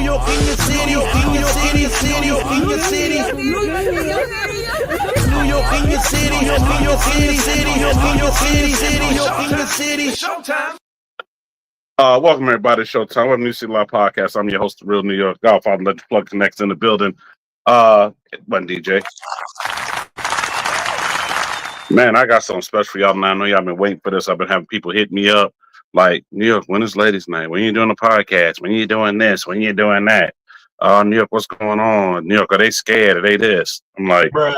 York in your city, in your city, city, in your city. New York in your city, in your city, city, in your city, city, in your city. Showtime. Welcome everybody to Showtime. Welcome to New City Live Podcast. I'm your host, the Real New York Godfather. Let the plug connects in the building. One DJ. Man, I got something special for y'all now. I know y'all been waiting for this. I've been having people hit me up like, New York, when is ladies' night? When you doing a podcast? When you doing this? When you doing that? New York, what's going on? New York, are they scared? Are they this? I'm like, bruh,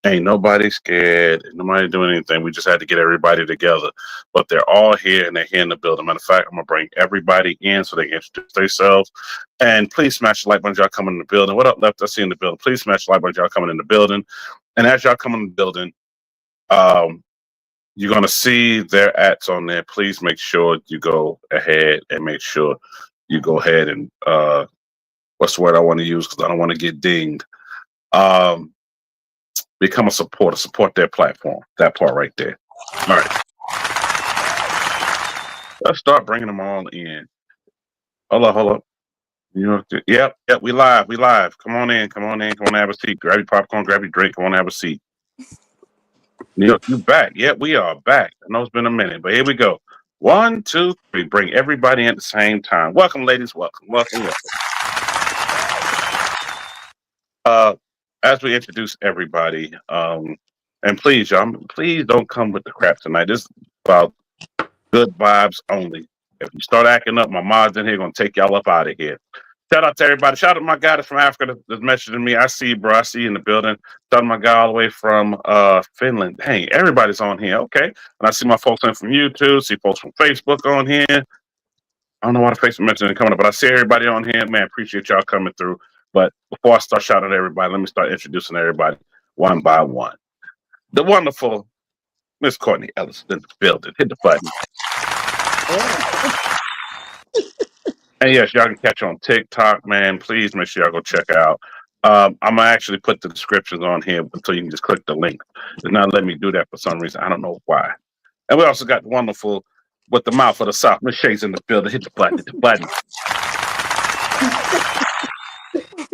ain't nobody scared. Nobody doing anything. We just had to get everybody together. But they're all here and they're here in the building. Matter of fact, I'm going to bring everybody in so they can introduce themselves. And please smash the like button, y'all coming in the building. What up, left? I see in the building. Please smash the like button, y'all coming in the building. And as y'all come in the building, you're going to see their ads on there. Please make sure you go ahead and make sure you go ahead and, what's the word I want to use? Because I don't want to get dinged. Become a supporter. Support their platform. That part right there. All right. Let's start bringing them all in. Hold up. Yep, we live. Come on in. Come on, have a seat. Grab your popcorn, grab your drink. Come on, have a seat. New York, you back. Yep, we are back. I know it's been a minute, but here we go. 1, 2, 3. Bring everybody in at the same time. Welcome, ladies. Welcome. As we introduce everybody, and please, y'all, please don't come with the crap tonight. This is about good vibes only. If you start acting up, my mods in here gonna take y'all up out of here. Shout out to everybody. Shout out to my guy that's from Africa that's messaging me. I see you, bro. I see you in the building. Shout out to my guy all the way from Finland. Hey, everybody's on here. Okay. And I see my folks in from YouTube. See folks from Facebook on here. I don't know why the Facebook messaging is coming up, but I see everybody on here. Man, appreciate y'all coming through. But before I start shouting at everybody, let me start introducing everybody one by one. The wonderful Miss Courtney Ellis in the building. Hit the button. And yes, y'all can catch her on TikTok, man. Please make sure y'all go check out. I'm going to actually put the descriptions on here until you can just click the link. It's not letting me do that for some reason. I don't know why. And we also got the wonderful, with the mouth of the South, Miss Shay's in the building. Hit the button.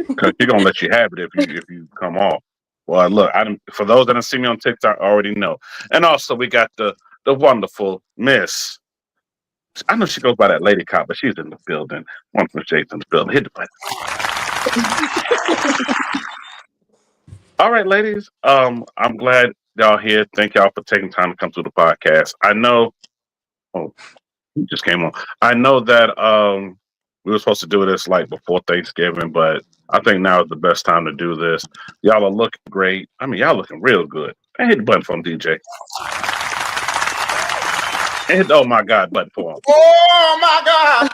Because she's going to let you have it if you come off. Well, look, for those that don't see me on TikTok, I already know. And also, we got the wonderful Miss. I know she goes by that Lady Cop, but she's in the building. Wonderful Shay's in the building. Hit the button. All right, ladies. I'm glad y'all here. Thank y'all for taking time to come through the podcast. I know. Oh, he just came on. I know that we were supposed to do this like before Thanksgiving, but I think now is the best time to do this. Y'all are looking great. I mean, y'all looking real good. And hit the button for him, DJ. And hit the oh my God button for him. Oh my God!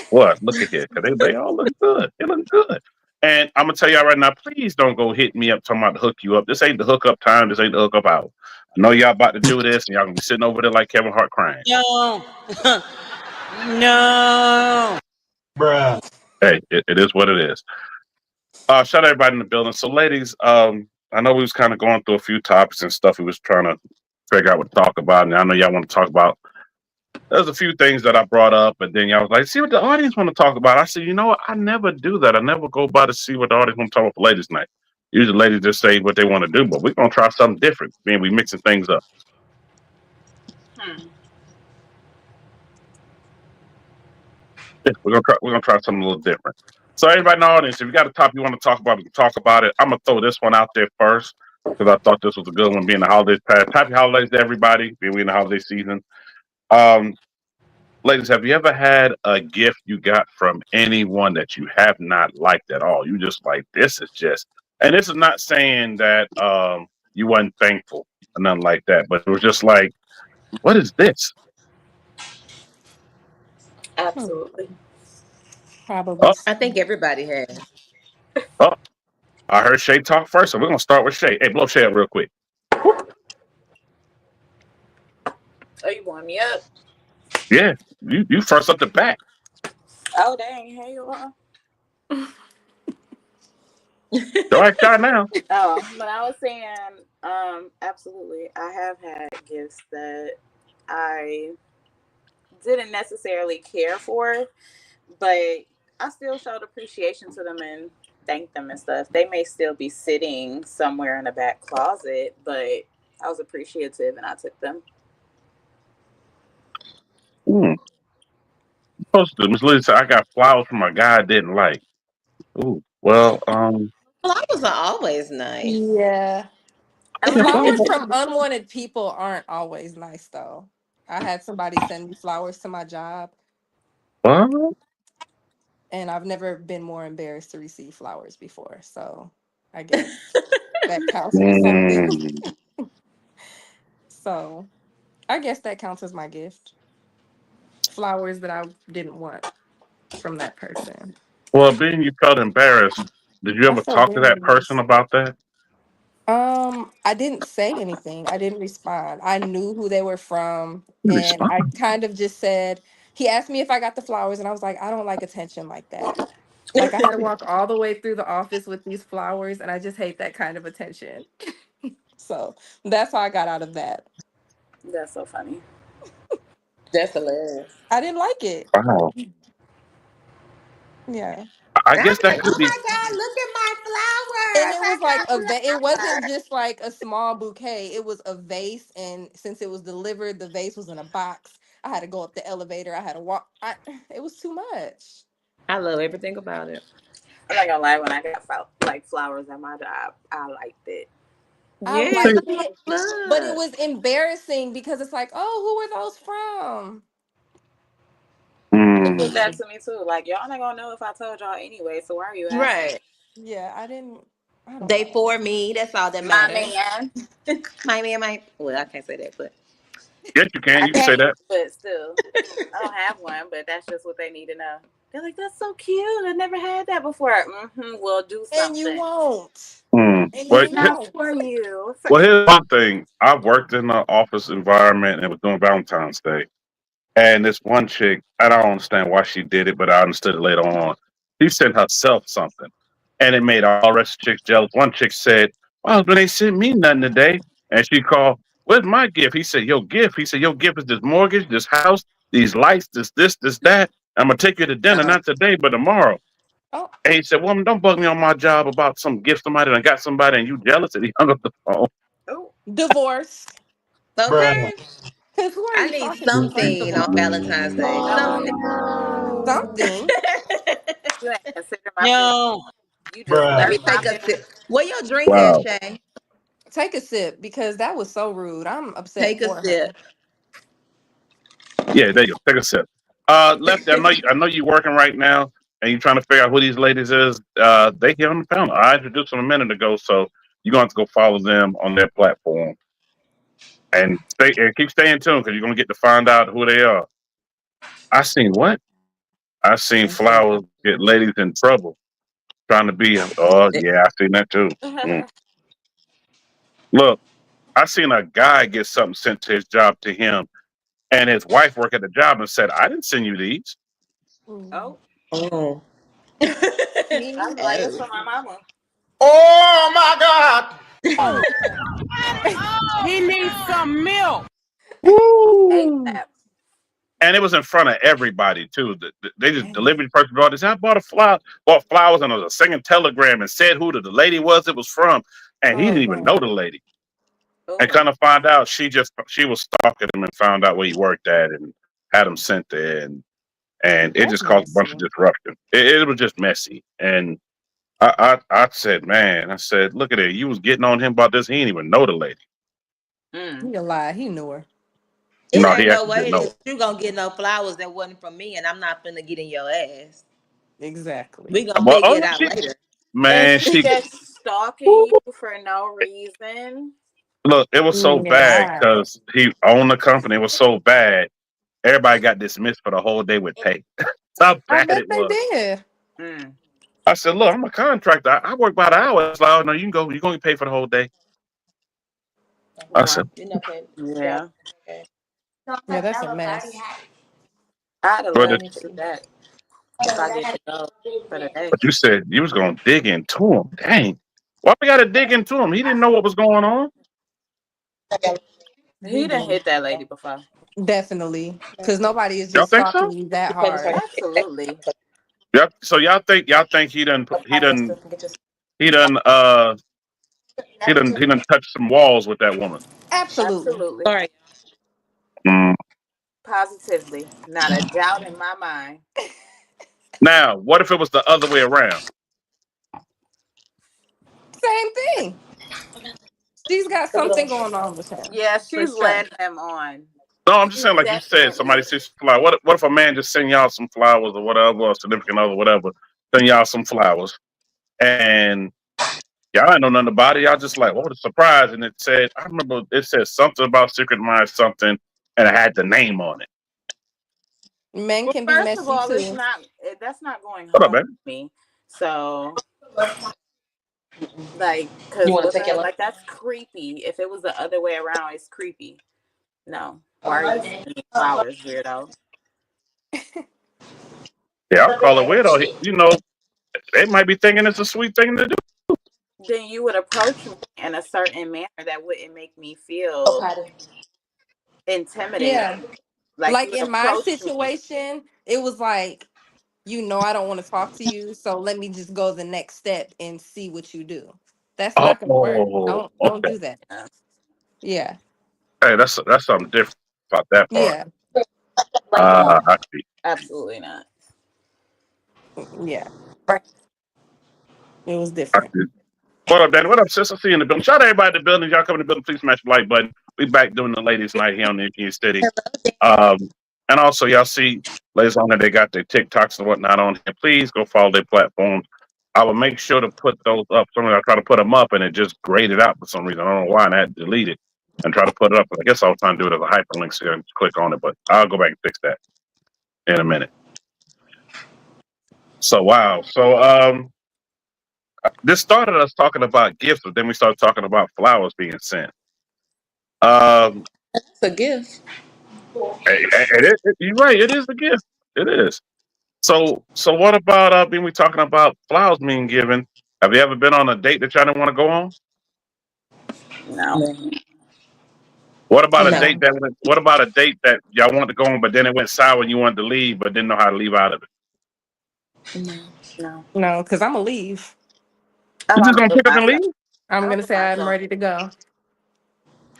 What? Look at here. They all look good. They look good. And I'm gonna tell y'all right now, please don't go hit me up talking about to hook you up. This ain't the hookup time. This ain't the hookup hour. I know y'all about to do this, and y'all gonna be sitting over there like Kevin Hart crying. No, no, bruh. Hey, it is what it is. Shout out everybody in the building. So, ladies, I know we was kind of going through a few topics and stuff. We was trying to figure out what to talk about, and I know y'all want to talk about. There's a few things that I brought up, and then y'all was like, see what the audience want to talk about. I said, you know what? I never do that. I never go by to see what the audience want to talk about for ladies' night. Usually ladies just say what they want to do, but we're going to try something different. I mean, we mixing things up. Yeah, we're gonna try something a little different. So everybody in the audience, if you got a topic you want to talk about, we can talk about it. I'm going to throw this one out there first because I thought this was a good one being the holidays past. Happy holidays to everybody, being in the holiday season. Ladies, have you ever had a gift you got from anyone that you have not liked at all? You just like, this is just, and this is not saying that you wasn't thankful or nothing like that, but it was just like, what is this? Absolutely. Probably. I think everybody has. Oh, I heard Shay talk first, so we're going to start with Shay. Hey, blow Shay up real quick. Oh, you want me up? Yeah, you first up the back. Oh, dang. Hey, you are. Don't act shy now. Oh, but I was saying, absolutely. I have had gifts that I didn't necessarily care for, but I still showed appreciation to them and thanked them and stuff. They may still be sitting somewhere in the back closet, but I was appreciative and I took them. Hmm. Supposed to. Miss Lily said I got flowers from a guy I didn't like. Ooh. Well, Flowers are always nice. Yeah. The Unless flowers it's from unwanted people aren't always nice though. I had somebody send me flowers to my job, what? and I've never been more embarrassed to receive flowers before. So I guess that counts for something. Mm. So I guess that counts as my gift. Flowers that I didn't want from that person. Well, being you felt embarrassed, did you I ever felt talk to very that person embarrassed. about that? I didn't say anything. I didn't respond. I knew who they were from, You and I respond. kind of just said, he asked me if I got the flowers, and I was like, I don't like attention like that. Like I had to walk all the way through the office with these flowers, and I just hate that kind of attention. So that's how I got out of that. that's so funny. That's hilarious. I didn't like it. Wow. Yeah. I I'm guess that like, could oh be. my God, look at my And flowers. it I was like got it wasn't flowers. just like a small bouquet. It was a vase, and since it was delivered, the vase was in a box. I had to go up the elevator. I had to walk. It was too much. I love everything about it. I'm not gonna lie, when I got like flowers at my job, I liked it. I Yes, liked I it, but it love. was embarrassing because it's like, oh, who are those from? It It did was, that Mm. to me too. Like y'all not gonna know if I told y'all anyway, so why are you asking? Right. yeah, I didn't, I don't They know. for me. That's all that My matters. man. My man, my well, I can't say that, but Yes, you can. I You can say can't, that. but still. I don't have one, but that's just what they need to know. They're like, that's so cute. I never had that before. Well, do And you something. won't. Mm. And Well, you It's not won't. for you. here's one thing. I worked in an office environment and was doing Valentine's Day. And this one chick, I don't understand why she did it, but I understood it later on. She sent herself something, and it made all the rest of the chicks jealous. One chick said, "Well, but they sent me nothing today." And she called, "Where's my gift?" He said, "Your gift." He said, "Your gift is this mortgage, this house, these lights, this, that. I'm gonna take you to dinner, not today, but tomorrow." Oh, And he said, "Woman, don't bug me on my job about some gift somebody done got somebody and you jealous." And he hung up the phone. Oh, divorce. Bruh. okay. Because who are I you need talking to? First of something on all, Valentine's Day. Something. something. you ain't consider my feelings. Yo. You just Let Bruh. me slurp my take a feelings. sip. Where your drink at, Wow. Shay? Take a sip because that was so rude. I'm upset Take a for her. sip. Yeah, there you go. Take a sip. Lefty, I know you're working right now and you're trying to figure out who these ladies is. They here on the panel. I introduced them a minute ago, so you're going to have to go follow them on their platform and stay and keep staying tuned because you're going to get to find out who they are. I seen what? I seen flowers get ladies in trouble trying to be. Oh yeah, I seen that too. Mm. Look, I seen a guy get something sent to his job to him, and his wife worked at the job and said, "I didn't send you these." Mm. Oh, Oh. I'm Me. glad it's Oh. for my mama. Oh my God. He needs some milk. Woo! ASAP. And it was in front of everybody too. They just Dang. delivered the person brought this. I bought a flower, bought flowers, and it was a singing telegram and said who the lady was it was from, and he Oh didn't even know no. the lady. And Oh, kind of find out she was stalking him and found out where he worked at and had him sent there, and it That's just caused a bunch of messy. disruption. It was just messy, and I said, man, I said, look at it, you was getting on him about this. He didn't even know the lady. mm. He a lie. He knew her. It No, he ain't no actually didn't way know. that you gonna get no flowers that wasn't from me, and I'm not finna get in your ass. Exactly. We gonna Well, figure oh it no, out she later. And man, she she just stalking you for no reason. look, it was so bad Yeah. because he owned the company. It was so bad. Everybody got dismissed for the whole day with pay. That's how I bad bet it they was. did. Mm. I said, look, I'm a contractor. I work by the hour. It's like, oh, no, you can go. You're going to get paid for the whole day. I Wow. said, You know, okay. Yeah, Yeah, that's a mess. I'd have but, loved to see that if I get to go for the day. but you said you was going to dig into him. Dang. Why we got to dig into him? He didn't know what was going on. He He didn't did. hit that lady before. Definitely. Because nobody is Y'all just think stalking so? you that hard. Absolutely. Yep. So y'all think he done he done he done touched some walls with that woman. Absolutely. Absolutely. All right. Mm. Positively. Not a doubt in my mind. Now, what if it was the other way around? Same thing. She's got something going on with him. Yeah, For she's sure. led him on. No, I'm just She's saying, like you said, somebody definitely. sends flowers. What if a man just send y'all some flowers or whatever, or a significant other, whatever, send y'all some flowers, and y'all ain't know nothing about it. Y'all just like, what a surprise! And it said, I remember it said something about Secret Mind something, and it had the name on it. Men Well, can be first of messy all, it's too. not. That's not going What up, home man? with me. So, like, You cause want to what take the your lunch? like that's creepy. If it was the other way around, it's creepy. No. Why are you sending me flowers, weirdo? Yeah, I'll call it weirdo. You know, they might be thinking it's a sweet thing to do. Then you would approach me in a certain manner that wouldn't make me Oh, feel Patty. intimidated. Yeah. Like you Like would in my approach me. situation, it was like, I don't want to talk to you, so let me just go the next step and see what you do. That's not gonna work. Oh, Don't okay. do that. Yeah, Yeah. Hey, that's something different about that part. Yeah. I see. absolutely not. Yeah. It was I different. see. What up, Danny? What up, sis? I see you in the building. Shout out everybody in the building. Y'all come in the building. Please smash the like button. We back doing the ladies' night here on the King City. And also, y'all see ladies on there, they got their TikToks and whatnot on here. Please go follow their platforms. I will make sure to put those up. Sometimes I try to put them up and it just graded out for some reason. I don't know why, and I had to delete it and try to put it up. I guess I was trying to do it as a hyperlink so you can click on it, but I'll go back and fix that in a minute. So, wow. So, this started us talking about gifts, but then we started talking about flowers being sent. Um, It's a gift. you're right. It is a gift. It is. So what about being we talking about flowers being given? Have you ever been on a date that y'all didn't want to go on? No. No. What about a No. date that went? What about a date that y'all wanted to go on, but then it went sour and you wanted to leave, but didn't know how to leave out of it? No. No. No, because I'm gonna leave. Oh, You I'm just gonna with pick up and myself. leave? I'm I'm gonna with say I'm myself. ready to go.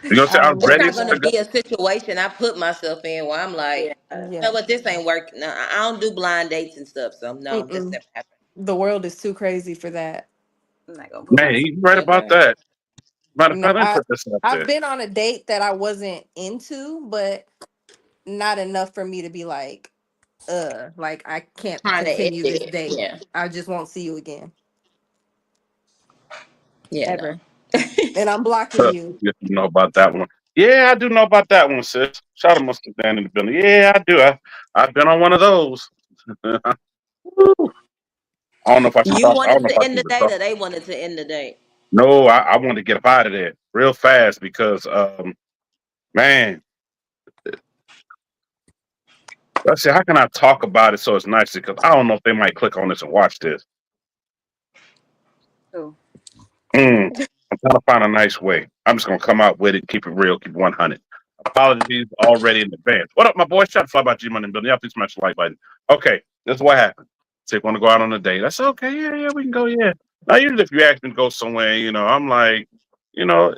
You gonna say I'm I'm It's ready ready to not to gonna go. go? be a situation I put myself in where I'm like, Yeah. no, Yeah. but this ain't working. No, I don't do blind dates and stuff. So no, that's Mm-mm. never happened. The world is too crazy for that. I'm not gonna put Man, myself. you right about Okay. that. Matter of No, fact, let me put this up I've there. been on a date that I wasn't into, but not enough for me to be like I can't Trying to end continue this it. date. Yeah. I just won't see you again. Yeah. No. Ever. And I'm blocking you. You know about that one. Yeah, I do know about that one, sis. Shout out to Dan in the building. Yeah, I do. I've been on one of those. Woo. I don't know if I should You talk. I don't wanted know if to I end should the even date, talk. or they wanted to end the date. No, I want to get up out of there real fast because, man, let's see. How can I talk about it so it's nice? Because I don't know if they might click on this and watch this. Oh, Mm, I'm trying to find a nice way. I'm just gonna come out with it, keep it real, keep it 100. Apologies already in advance. What up, my boy? Shut the fuck about G Money Building. Y'all please smash the like button. Okay, this is what happened. So you want to go out on a date? I said, okay, yeah, we can go, yeah. Now, usually if you ask me to go somewhere, I'm like, you know,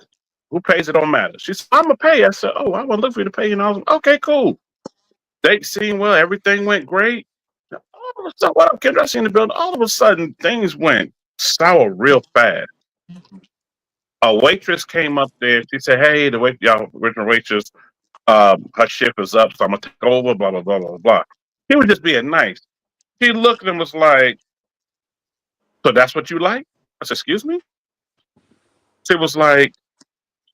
who pays it don't matter. She said, I'm gonna pay. I said, oh, I want to look for you to pay. I was like, okay, cool. Date seemed well, everything went great. All of a sudden, what up, Kendra? I seen the building. All of a sudden, things went sour real fast. A waitress came up there. She said, "Hey, y'all, original waitress, her shift is up, so I'm gonna take over." Blah blah blah blah blah. He was just being nice. She looked and was like, "So that's what you like?" I said, "Excuse me." She was like,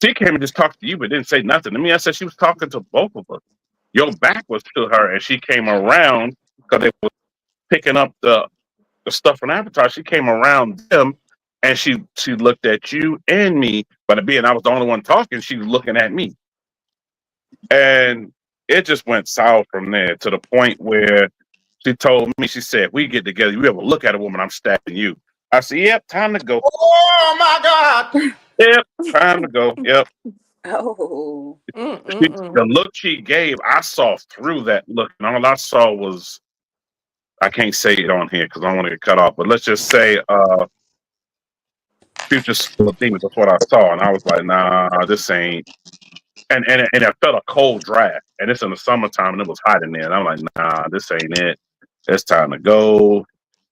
"She came and just talked to you, but didn't say nothing to me." I said, "She was talking to both of us. Your back was to her, and she came around because they were picking up the stuff from Avatar. She came around them." And she looked at you and me, but being I was the only one talking, she was looking at me. And it just went sour from there to the point where she told me, she said, we get together, you ever look at a woman, I'm stabbing you. I said, yep, time to go. Oh my God. Yep, time to go. Yep. oh, The Mm-mm-mm. look she gave, I saw through that look. And all I saw was I can't say it on here because I don't want to get cut off. But let's just say Future School of Demons. That's what I saw, and I was like, nah, this ain't. And I felt a cold draft, and it's in the summertime, and it was hot in there, and I'm like, nah, this ain't it. It's time to go.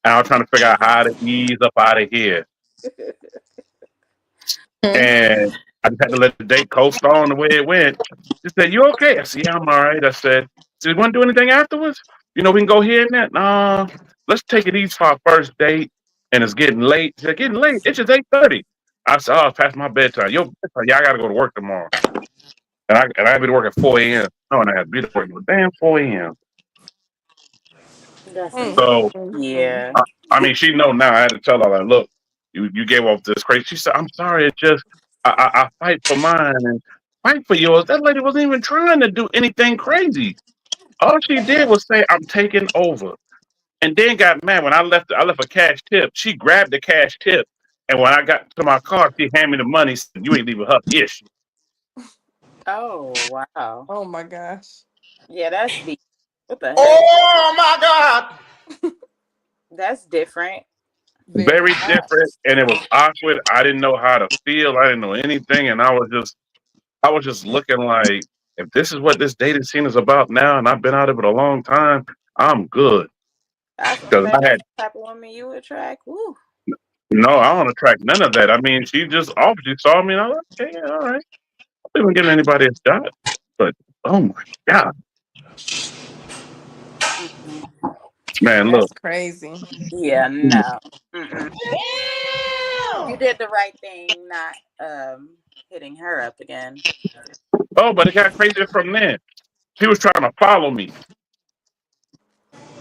And I was trying to figure out how to ease up out of here, and I just had to let the date coast on the way it went. She said, "You okay?" I said, "Yeah, I'm all right." I said, "So you want to do anything afterwards? You know, we can go here and that." Nah, let's take it easy for our first date. And it's getting late. She said, "Getting late? It's just 8:30." I said, "Oh, it's past my bedtime. Yo, bedtime. Yeah, I got to go to work tomorrow." And I had to work at 4 a.m. No, and I had to be to work at damn 4 a.m. That's Mm, So mm, mm. yeah. I mean, she know now. I had to tell her, like, look, you gave off this crazy. She said, "I'm sorry. It's just I fight for mine and fight for yours." That lady wasn't even trying to do anything crazy. All she did was say, "I'm taking over," and then got mad when I left. I left a cash tip. She grabbed the cash tip, and when I got to my car, she handed me the money. Said, "You ain't leaving her ish." Oh wow. Oh my gosh. Yeah, that's deep. What the heck? Oh my God. That's different. Very. Very different, and it was awkward. I didn't know how to feel. I didn't know anything, and I was just looking like, if this is what this dating scene is about now, and I've been out of it a long time, I'm good. I was gonna Because say I that's had the type of woman you attract. Woo. no, I don't attract none of that. I mean, she just offered, she saw me, and I was like, okay, yeah, all right. I'm not even giving anybody a shot. But oh my God, Mm-mm. man, look. That's crazy. Yeah, no. Mm-mm. You Damn. did the right thing, not hitting her up again. Oh, but it got crazier from there. She was trying to follow me.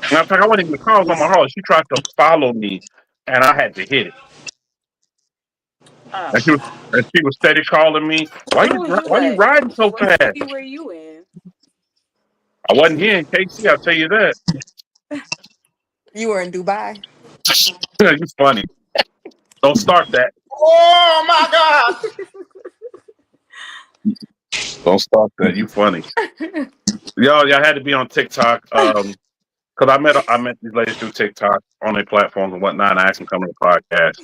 And in fact, I wasn't even calling on my heart. She tried to follow me, and I had to hit it. Oh, And she was steady calling me. where was you Why you at? riding so What fast? city were you in? I wasn't here in KC. I'll tell you that. You were in Dubai. You funny. Don't start that. Oh my God. Don't start that. You funny. Y'all had to be on TikTok. Because I met these ladies through TikTok on their platforms and whatnot. And I asked them to come to the podcast.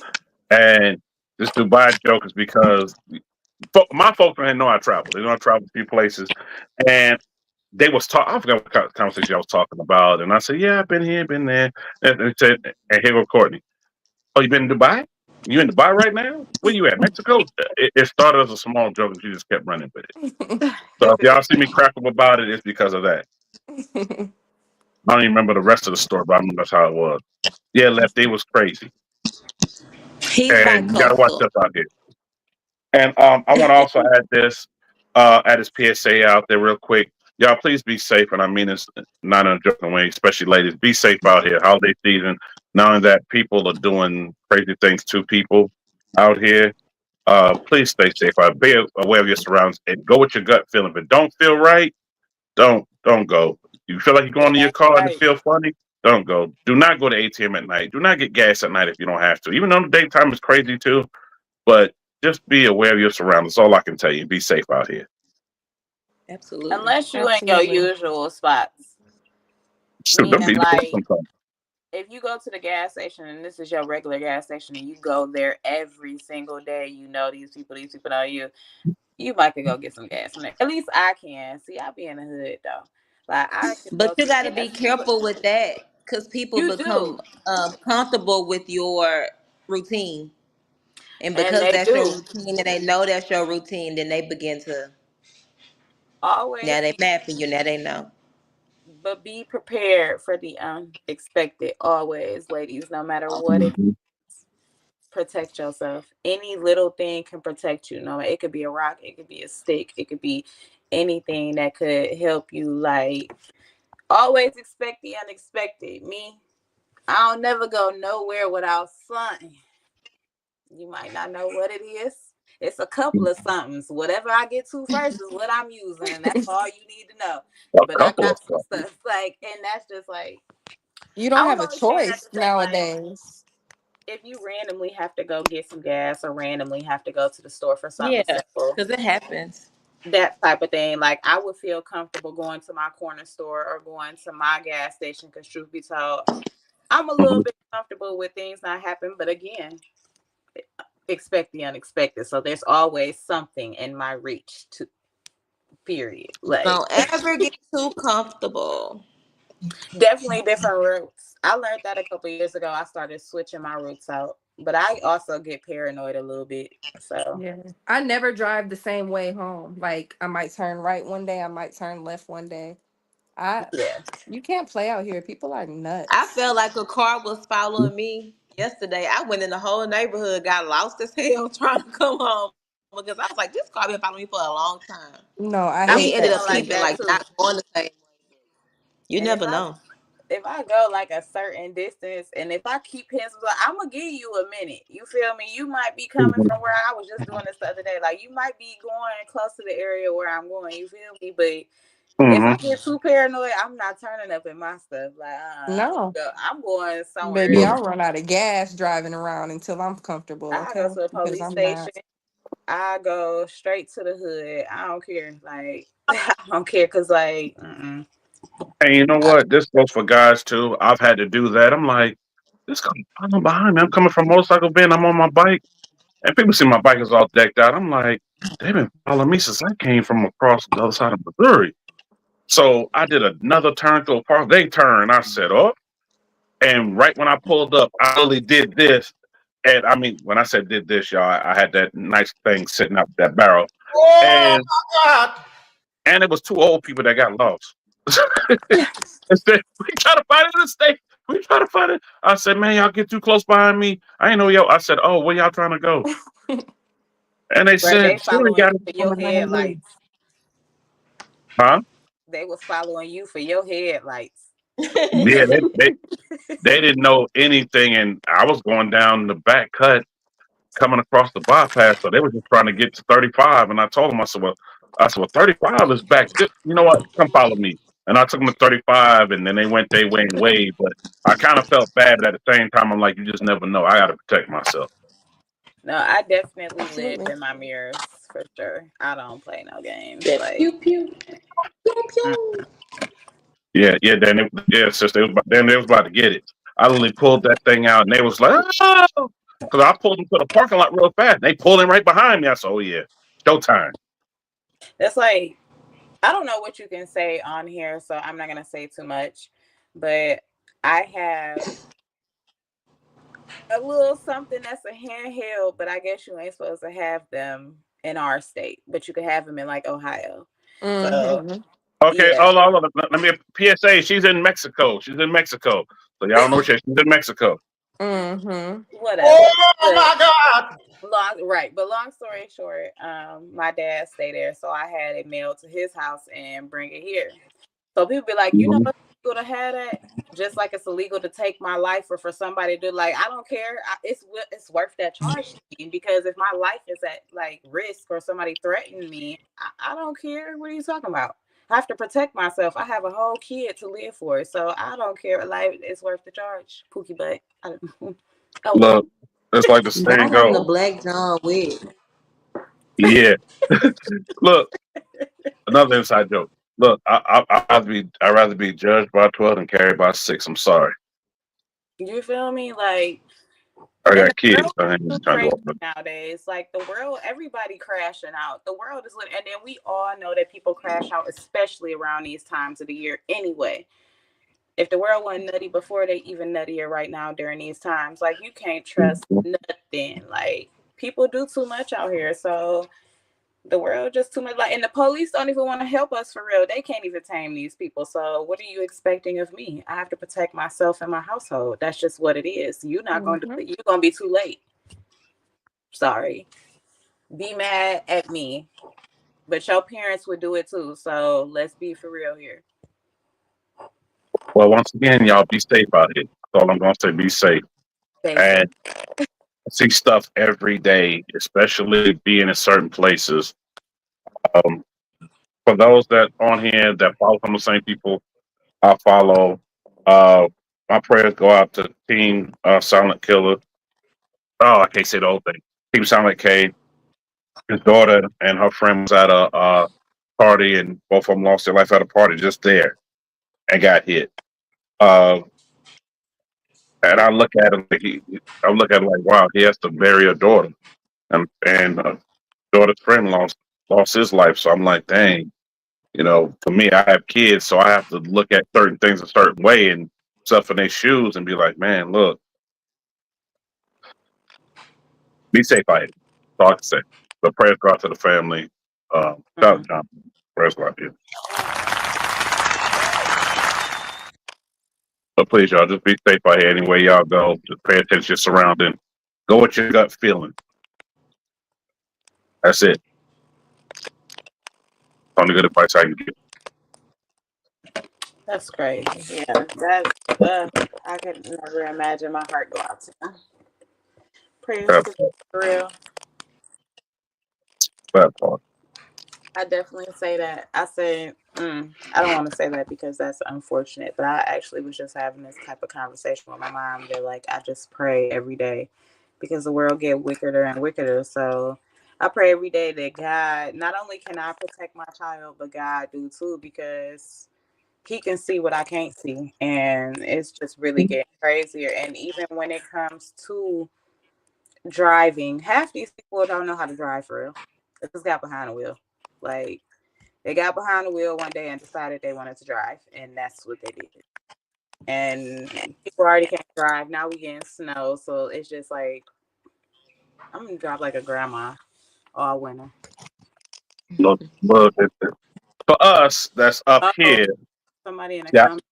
And this Dubai joke is because my folks didn't know I traveled. They know I traveled a few places. And they was talking. I forgot what conversation I was talking about. And I said, "Yeah, I've been here, been there." And they said, and here go Courtney. "Oh, you been in Dubai? You in Dubai right now? Where you at? Mexico?" It started as a small joke, and she just kept running with it. So if y'all see me crack up about it, it's because of that. I don't even remember the rest of the story, but I remember that's how it was. Yeah, Lefty was crazy, He's and you got to watch bi-coastal. us out here. And I want to also add this, add this PSA out there real quick. Y'all, please be safe, and I mean this not in a joking way, especially ladies. Be safe out here. Holiday season. Knowing that people are doing crazy things to people out here. Please stay safe. Be aware of your surroundings and go with your gut feeling. If it don't feel right, don't go. You feel like you're going It to your ain't car and it right. feel funny, don't go. Do not go to ATM at night. Do not get gas at night if you don't have to. Even though the daytime is crazy too, but just be aware of your surroundings. That's all I can tell you. Be safe out here. Absolutely. Unless you in your Absolutely. usual spots. Shoot, don't Meaning be like sometimes. if you go to the gas station and this is your regular gas station and you go there every single day, you know these people know you. You might could go get some gas from there. At least I can. See, I be in the hood though. Like I could But go you to the got to be gas. careful with that because people You become do, comfortable with your routine. And and because they that's your do. routine and they know that's your routine, then they begin to, Always now they be, mad for you, now they know. but be prepared for the unexpected. Always, ladies. No matter what it Mhm. is, protect yourself. Any little thing can protect you. No, it could be a rock, it could be a stick, it could be anything that could help you. Like always expect the unexpected. Me, I don't never go nowhere without something. You might not know what it is. It's a couple of somethings. Whatever I get to first is what I'm using, and that's all you need to know. A But I couple of got some stuff. stuff like, and that's just like You don't I was have a only saying that to choice say like nowadays. if you randomly have to go get some gas or randomly have to go to the store for Yeah, something simple, because it happens. that type of thing. Like I would feel comfortable going to my corner store or going to my gas station because truth be told, I'm a little Mhm. bit comfortable with things not happening. But again, expect the unexpected. So there's always something in my reach to period. Like Don't ever get too comfortable. definitely different routes. I learned that a couple years ago. I started switching my routes out. But I also get paranoid a little bit. So Yeah. I never drive the same way home. Like I might turn right one day, I might turn left one day. I yeah. You can't play out here. People are I nuts. felt like a car was following me yesterday. I went in the whole neighborhood, got lost as hell trying to come home because I was like, this car been following me for a long time. No, I And I he be hate ended that up feeling like keeping shit. that like too. not going the same way. You And never know. if I go like a certain distance and if I keep pencils, like, I'm gonna give you a minute. You feel me? You might be coming Mhm. from where I was just doing this the other day. Like you might be going close to the area where I'm going. You feel me? But if I Mhm. get too paranoid, I'm not turning up in my stuff. Like No. I'm going somewhere Baby, else. Look, I'll run out of gas driving around until I'm comfortable, I go okay? to a Because police I'm not. station. I go straight to the hood. I don't care. Like I don't care because like and you know what? This goes for guys too. I've had to do that. I'm like, this car following behind me. I'm coming from motorcycle bin. I'm on my bike, and people see my bike is all decked out. I'm like, they've been following me since I came from across the other side of Missouri. So I did another turn through a park. They turned. I said, oh, and right when I pulled up, I only did this. And I mean, when I said did this, y'all, I had that nice thing sitting up that barrel, Oh and my God. it was two old people that got lost. Instead, we try to find it in the state. We try to find it. I said, man, y'all get too close behind me. I ain't know y'all. I said, oh, where y'all trying to go? And they right, they said, Siri following got you it for on your the highway. headlights. Huh? They was following you for your headlights. Yeah, they didn't know anything, and I was going down the back cut coming across the bypass, so they were just trying to get to 35. And I told them, I said, well, 35 is back. You know what? Come follow me. And I took them to 35, and then they went their way and way. But I kind of felt bad, but at the same time, I'm like, you just never know. I got to protect myself. No, I definitely live Absolutely. in my mirrors for sure. I don't play no games. That Like, pew pew pew mm, pew. Yeah, yeah. Yeah, sister. Then they was about to get it. I literally pulled that thing out, and they was like, oh, because I pulled them to the parking lot real fast. They pulled in right behind me. I said, oh yeah, showtime. that's like I don't know what you can say on here, so I'm not gonna say too much. But I have a little something that's a handheld, but I guess you ain't supposed to have them in our state, but you can have them in like Ohio. So Mm-hmm. Okay, yeah, hold on, hold on. Let me PSA. She's in Mexico. She's in Mexico. So y'all know she's in Mexico. Mm-hmm. whatever. Oh But my God. but long story short, my dad stayed there, so I had it mailed to his house and bring it here. So people be like, you know, Mhm. it's illegal to have that, just like it's illegal to take my life or for somebody to like. I don't care. It's worth that charge to me because if my life is at like risk or somebody threatened me, I don't care. What are you talking about? I have to protect myself. I have a whole kid to live for, so I don't care. Like it's worth the charge. Pookie butt. Oh well. Look, it's like the saying Not on the goes. Black John wig. Yeah. Look, another inside joke. Look, I'd rather be judged by 12 than carried by 6. I'm sorry. You feel me? Like, I and the got kids. world I ain't is too trying to crazy go up with nowadays. Like the world, everybody crashing out. The world is lit, and then we all know that people crash out, especially around these times of the year. Anyway, if the world wasn't nutty before, they even nuttier right now during these times. Like you can't trust them. nothing. Like people do too much out here, so the world just too much. Like, and the police don't even want to help us for real. They can't even tame these people. So what are you expecting of me? I have to protect myself and my household. That's just what it is. You're not gonna do Mm-hmm. it. You're gonna be too late. Sorry. Be mad at me, but your parents would do it too. So let's be for real here. Well, once again, y'all be safe out here. That's all I'm going to say. Be safe. Basic. And I see stuff every day, especially being in certain places. Um, for those that on here that follow some of the same people I follow, uh, my prayers go out to Team Silent Killer. Oh, I can't say the whole thing. Team Silent K. his daughter and her friend was at a party, and both of them lost their life at a party just there and got hit. Uh, and I look at him like I look at him like, wow, he has to bury a daughter, and daughter's friend lost his life. So I'm like, dang, for me, I have kids, so I have to look at certain things a certain way and stuff in their shoes and be like, man, look, be safe out here. That's all I can say. But prayers go out to the family. Shout out Mm. to John. Prayers go out to you. But please, y'all, just be safe out here anywhere y'all go. Just pay attention to your surrounding. Go with your gut feeling. That's it. Only good advice I can give. That's crazy. Yeah, I could never imagine my heart go out to them. Prayers That to part. for real. That part. I definitely say that. I say, I don't want to say that because that's unfortunate, but I actually was just having this type of conversation with my mom that, like, I just pray every day because the world get wickeder and wickeder. So I pray every day that God, not only can I protect my child, but God do too, because he can see what I can't see. And it's just really getting crazier. And even when it comes to driving, half these people don't know how to drive for real. They just got behind the wheel. Like, they got behind the wheel one day and decided they wanted to drive, and that's what they did. And people already can't drive. Now we getting snow, so it's just like I'm gonna drive like a grandma all winter. Look, for us, that's up Oh, here. somebody in the Yeah, comments.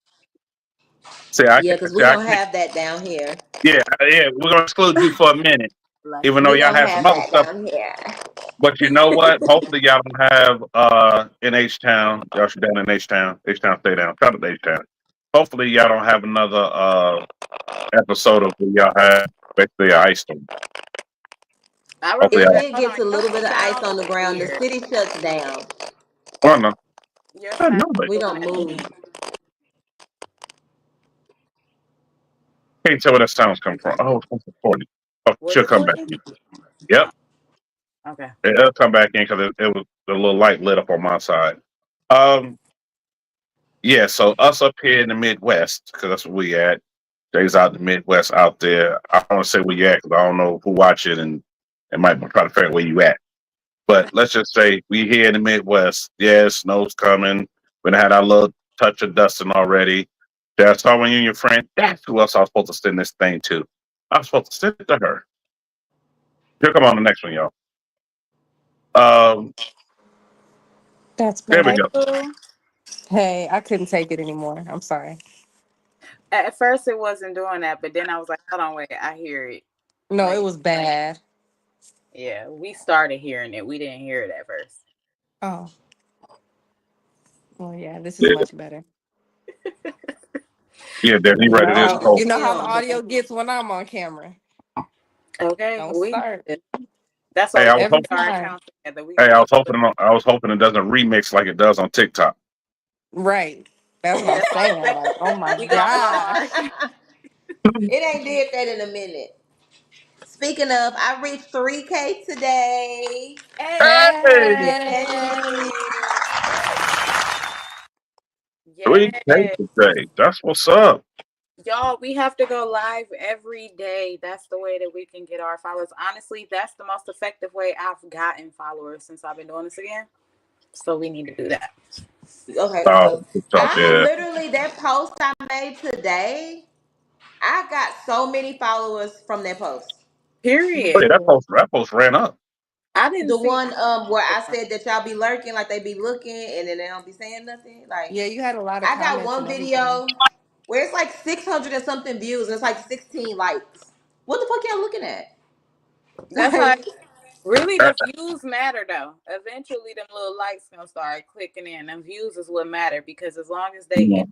see, I Yeah, can, because see, we I don't can, have that down here. yeah, we're gonna exclude you for a minute, even Lucky. though We y'all don't have some have other that stuff. down here. But you know what? Hopefully, y'all don't have in H Town. Y'all should down in H Town. H Town, stay down. Shout out to H Town. Hopefully, y'all don't have another episode of where y'all have basically an ice storm. I Hopefully, It remember. y'all. did Hold get on, a your little bit of ice sound on the is ground. The weird. city shuts down. I don't know. Your I sound know that. We moving don't at move. me. Can't tell where that sound's coming from. Oh, it's from 40. Oh, Was she'll it come back 40? in. Yep, Oh, okay. it'll come back in because it was a little light lit up on my side. Um, yeah. So us up here in the Midwest, because that's where we at. Days out in the Midwest out there. I don't want to say where you at because I don't know who watching and might try to figure out where you at. But let's just say we here in the Midwest. Yeah, snow's coming. We done had our little touch of dusting already. That's all when you and your friend. That's who else I was supposed to send this thing to. I was supposed to send it to her. Here come on the next one, y'all. Um, That's there we Hey, better. go. boo. Hey, I couldn't take it anymore. I'm sorry. At first, it wasn't doing that, but then I was like, hold on, wait, I hear it. No, it Like, was bad. yeah, we started hearing it. We didn't hear it at first. Oh, well, yeah, this is Yeah, much better. yeah, then he You read know it his how post. you know how the Damn. audio gets when I'm on camera. Okay, Don't we. start That's why Hey, we I gotta was every hoping. keep our time. accounts together. We Hey, gonna I was keep. hoping. I was hoping it doesn't remix like it does on TikTok. Right. That's what I'm That's why saying. Like, oh my we gonna god. start. It ain't did that in a minute. Speaking of, I reached 3K today. Hey, Hey. Yay. 3K Yeah, today. That's what's up. y'all, we have to go live every day. That's the way that we can get our followers. Honestly, that's the most effective way I've gotten followers since I've been doing this again. So we need to do that. Okay, Oh, so TikTok, I yeah. literally, that post I made today, I got so many followers from that post. Oh, Period. yeah, Good. that post ran up. I didn't The see one where it I from. said that y'all be lurking, like they be looking and then they don't be saying nothing. Like Yeah, you had a lot of I got comments one and everything. video where it's like 600 and something views and it's like 16 likes. What the fuck y'all looking at? That's how. Like, Really, Uh, the views matter though. Eventually, them little likes gonna start clicking in. Them views is what matter because as long as they in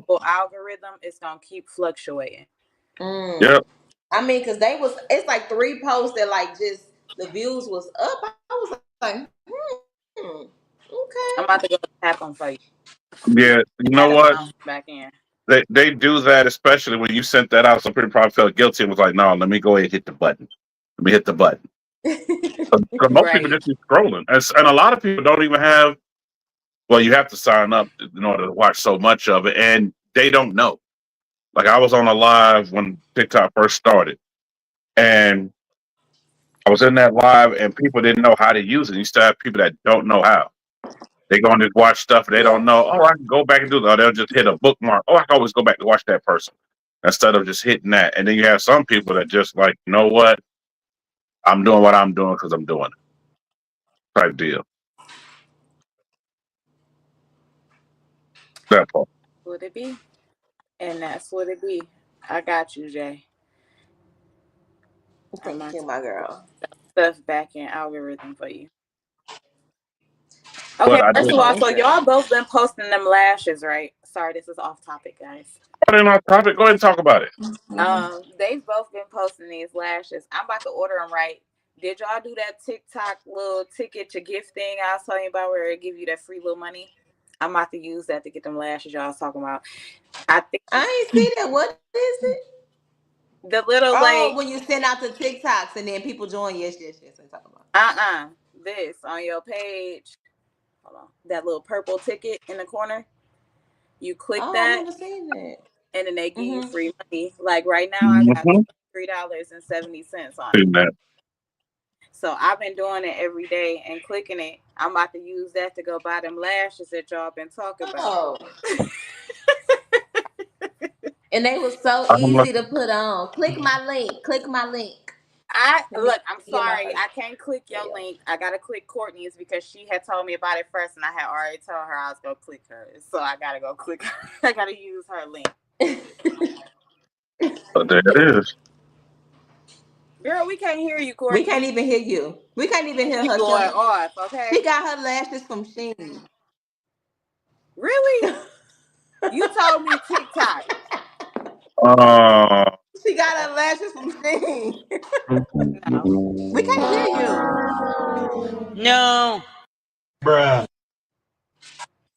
the algorithm, it's gonna keep fluctuating. mm. Yep. I mean, cause it's like three posts that like just the views was up. I was like, I'm okay. about to go tap them for you. Yeah. You know Add them what? now. Back in. They do that, especially when you sent that out. Some people probably felt guilty and was like, no, let me go ahead and hit the button. Let me hit the button. So most people Right. just be scrolling, and a lot of people don't even have. Well, you have to sign up in order to watch so much of it, and they don't know. Like I was on a live when TikTok first started, and I was in that live, and people didn't know how to use it. You still have people that don't know how. They go and just watch stuff they don't Yeah. know. Oh, I can go back and do that. Or they'll just hit a bookmark. Oh, I can always go back to watch that person instead of just hitting that. And then you have some people that just like, you know what? I'm doing what I'm doing because I'm doing it. Type deal. That part. Would it be? And that's what it be. I got you, Jay. I'm Thank about you, to my girl. stuff back in algorithm for you. But Okay, I first did. of all, Thank so you. y'all both been posting them lashes, right? Sorry, this is off topic, guys. Put in our topic. Go ahead and talk about it. They've both been posting these lashes. I'm about to order them, right? Did y'all do that TikTok little ticket to gift thing I was telling you about where it give you that free little money? I'm about to use that to get them lashes y'all was talking about. I think I ain't see that. What is it? the little Oh, like when you send out the TikToks and then people join. Yes, yes, yes. I'm talking about. this on your page. Hold on. That little purple ticket in the corner. You click Oh, I that never seen that. and then they give you Mm-hmm. free money. Like right now I got Mm-hmm. $3.70 on it. Seen that. So I've been doing it every day and clicking it. I'm about to use that to go buy them lashes that y'all been talking about. Oh, and they was so I'm like, easy to put on. Click my link. Click my link. I Let me look, I'm get my sorry, first I can't click your sale. link. I gotta click Courtney's because she had told me about it first and I had already told her I was gonna click hers. So I gotta go click her. I gotta use her link. but there it is. Girl, we can't hear you, We can't Courtney. even hear you. We can't even hear She her. going off, She okay? got her lashes from Sheen. Really? You told me TikTok. Uh, She got her lashes from Sheen. No. We can't hear you. No. Bruh.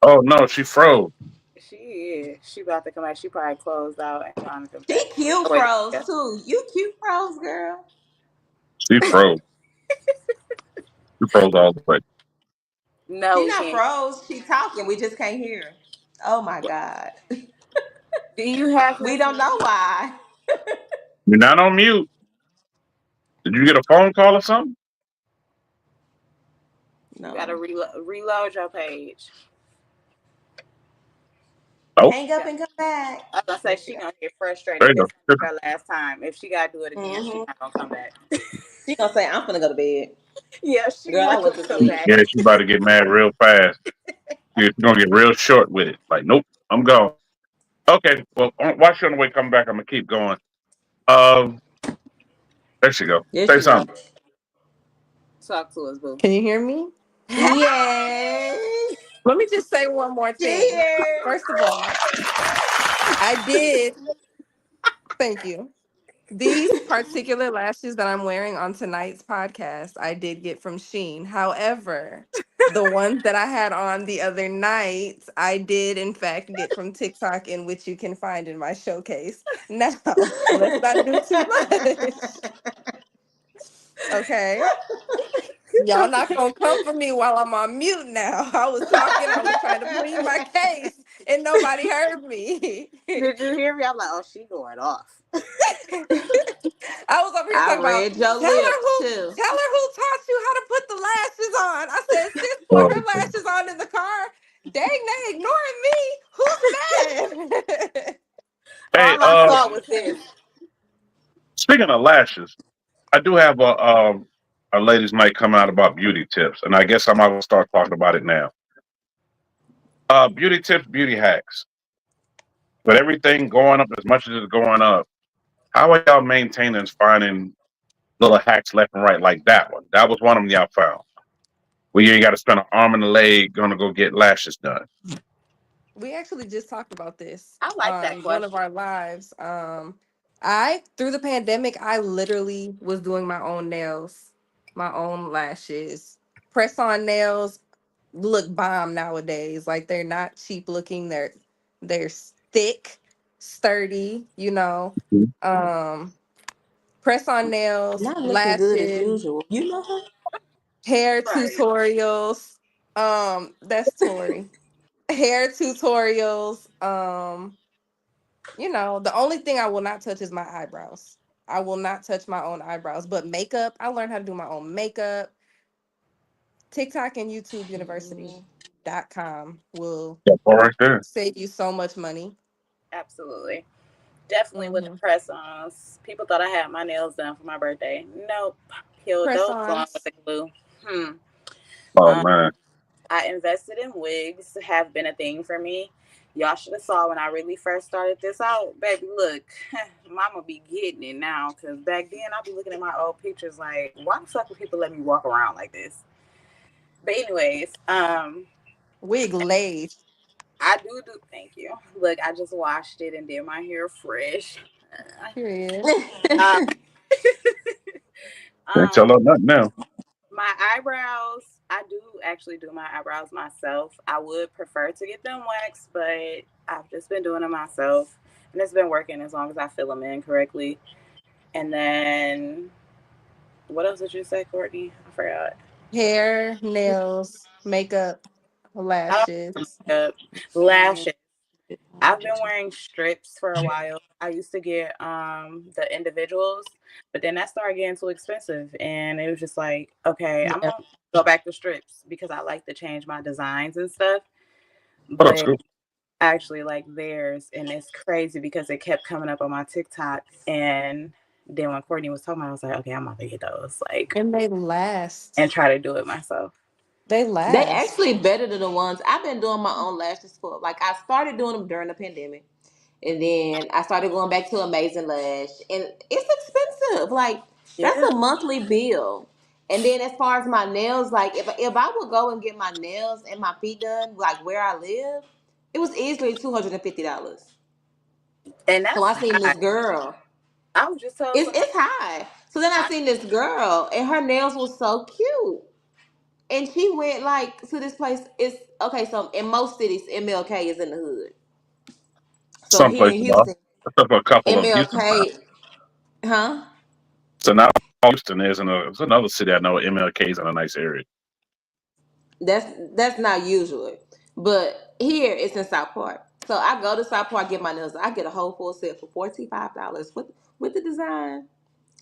oh no, she froze. She is. She about to come back. She probably closed out and trying to come She back. cute Oh wait, froze yeah. too. You cute froze, girl. She froze. She froze all the way. No, She we not can't. froze. She talking. We just can't hear her. Oh my God. Do you have We his don't know number? why. You're not on mute. Did you get a phone call or something? You gotta No. reload your page. Nope. Hang up Yeah. and come back. I was gonna say There she she go. gonna get There frustrated. you This go. her last time. If she gotta do it again, she Hmm. not gonna come back. She gonna say, "I'm gonna go to bed." Yeah, she Girl, I not went gonna to come sleep. back. Yeah, she about to get mad real fast. She's gonna get real short with it. Like, nope, I'm gone. Okay, well, while she's on the way coming back, I'm gonna keep going. Um, there she go. There Say she go. something. Talk to us, boo. Can you hear me? Yes. Let me just say one more thing. Cheers. First of all, I did. Thank you. These particular lashes that I'm wearing on tonight's podcast, I did get from Sheen. However, the ones that I had on the other night, I did in fact get from TikTok, in which you can find in my showcase. Now, let's not do too much. Okay. Y'all not gonna come for me while I'm on mute now. I was talking, I was trying to plead my case, and nobody heard me. Did you hear me? I'm like, oh, she going off. I was over here I talking about read your lips too. tell her who taught you how to put the lashes on. I said, sis put Oh, her lashes on in the car. Dang, they ignoring me. Who's mad? hey, All I saw was this. speaking of lashes, I do have a ladies' night coming out about beauty tips, and I guess I might as well start talking about it now. Beauty tips, beauty hacks. With everything going up as much as it's going up, how are y'all maintaining and finding little hacks left and right like that one? That was one of them y'all found. Where you ain't got to spend an arm and a leg gonna go get lashes done. We actually just talked about this I like that on one of question. our lives. I through the pandemic, I literally was doing my own nails, my own lashes, press on nails. Look bomb nowadays. Like they're not cheap looking. They're thick, sturdy. Mhm. Um, press on nails, Not looking good as lashes, usual. You know her? hair Right. tutorials. That's Tori. Hair tutorials. The only thing I will not touch is my eyebrows. I will not touch my own eyebrows. But makeup, I learned how to do my own makeup. TikTok and YouTube University.com will That part right there. save you so much money. Absolutely. Definitely with the Hmm. press ons. People thought I had my nails done for my birthday. Nope. Peeled Press those on with ons. the glue. Hmm. Oh Um, man. I invested in wigs. Have been a thing for me. Y'all should have saw when I really first started this out, baby. Look, mama be getting it now. Cause back then I'd be looking at my old pictures like, why the fuck would people let me walk around like this? But anyways, Wig lace. I do. Thank you. Look, I just washed it and did my hair fresh. Period. Uh, Can't um, tell her nothing now. my eyebrows, I do actually do my eyebrows myself. I would prefer to get them waxed, but I've just been doing them myself, and it's been working as long as I fill them in correctly. And then, what else did you say, Courtney? I forgot. Hair, nails, makeup, I lashes. don't lashes. I've been wearing strips for a while. I used to get the individuals, but then that started getting too expensive, and it was just like, okay, I'm Yeah. gonna go back to strips because I like to change my designs and stuff. Oh, that's But good. I actually like theirs, and it's crazy because it kept coming up on my TikTok, and then when Courtney was talking about it, I was like, okay, I'm gonna get those, like, And they last. and try to do it myself. They They last. actually better than the ones I've been doing my own lashes for. Like I started doing them during the pandemic. And then I started going back to Amazing Lash. And it's expensive. Like that's Yeah, a monthly bill. And then as far as my nails, like if I would go and get my nails and my feet done, like where I live, it was easily $250. and So that's I seen high. this girl. I was just telling It's somebody, it's high. So then I I, seen this girl and her nails was so cute. And she went like to this place. It's okay. So in most cities, MLK is in the hood. So Some here in places are. Houston, Except for a couple of them. Houston's not. MLK, huh? So now Houston is in it's another city I know. MLK is in a nice area. That's not usually, but here it's in South Park. So I go to South Park, get my nails. I get a whole full set for $45 with the design.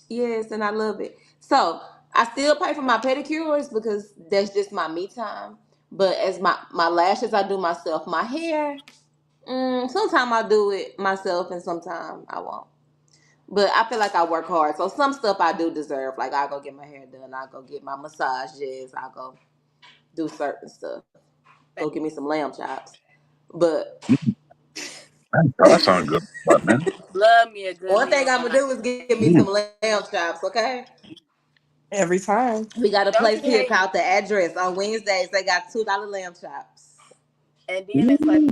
Yes, and I love it. So I still pay for my pedicures because that's just my me time. But as my lashes, I do myself. My hair, sometimes I do it myself, and sometimes I won't. But I feel like I work hard, so some stuff I do deserve. Like I go get my hair done, I go get my massages, I go do certain stuff. Go get me some lamb chops. But Oh, that sounds good, but man. love me a good one thing meal I'm when gonna I do is get me some Mm. lamb chops, okay? Every time. We got a don't place you here hate. called The Address. On Wednesdays, they got $2 lamb chops. And then it's like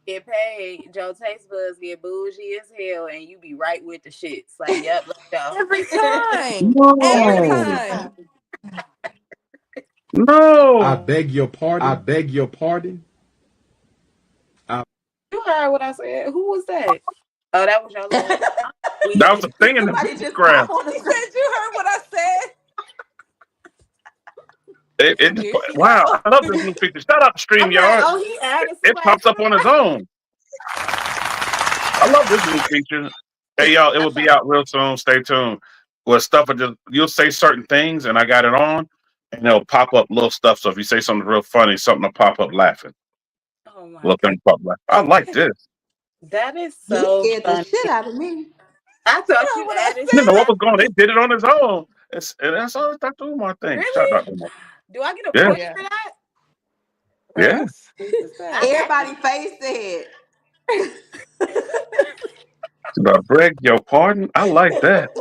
get paid. Joe taste buds get bougie as hell, and you be right with the shits. Like, yep, let's go. Every time. Every Every No, time. time. I no. beg your pardon. I beg your pardon. I You heard what I said. Who was that? Oh, that was your little That was Weezy. the thing in the Somebody just background. pop on the He screen. said you heard what I said. It just Here she wow. go. I love this new feature. Shout out to I'm like, StreamYard. oh, he added It somebody pops to up the on its own. I love this new feature. Hey y'all, it will be out real soon. Stay tuned. Well, stuff will just you'll say certain things, and I got it on, and it'll pop up little stuff. So if you say something real funny, something will pop up laughing. Oh my Little god, thing pop laughing. I like this. that is He so scared the funny. shit out of me. I You thought heard you what I added You know what said? was going? They somebody. did it on his own. And that's all Dr. Umar thing. Shout out Really? to Umar. Do I get a Yeah, point Yeah. for that? yeah. Us? Who is I that? got Everybody face said. Should I beg your pardon? I like that.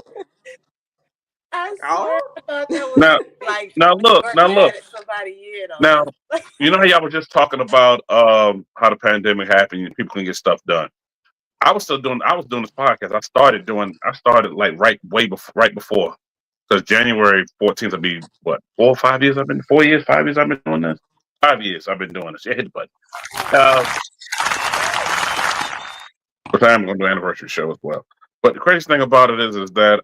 I swear Oh. I thought that was Now, like now New look, York now look. added somebody in on Now, this. you know how y'all was just talking about how the pandemic happened and people can get stuff done. I was doing this podcast. I started like right before. Because January 14th will be what, 4 or 5 years I've been 4 years, 5 years I've been doing this? 5 years I've been doing this. Yeah, hit the button. But I'm gonna do an anniversary show as well. But the crazy thing about it is that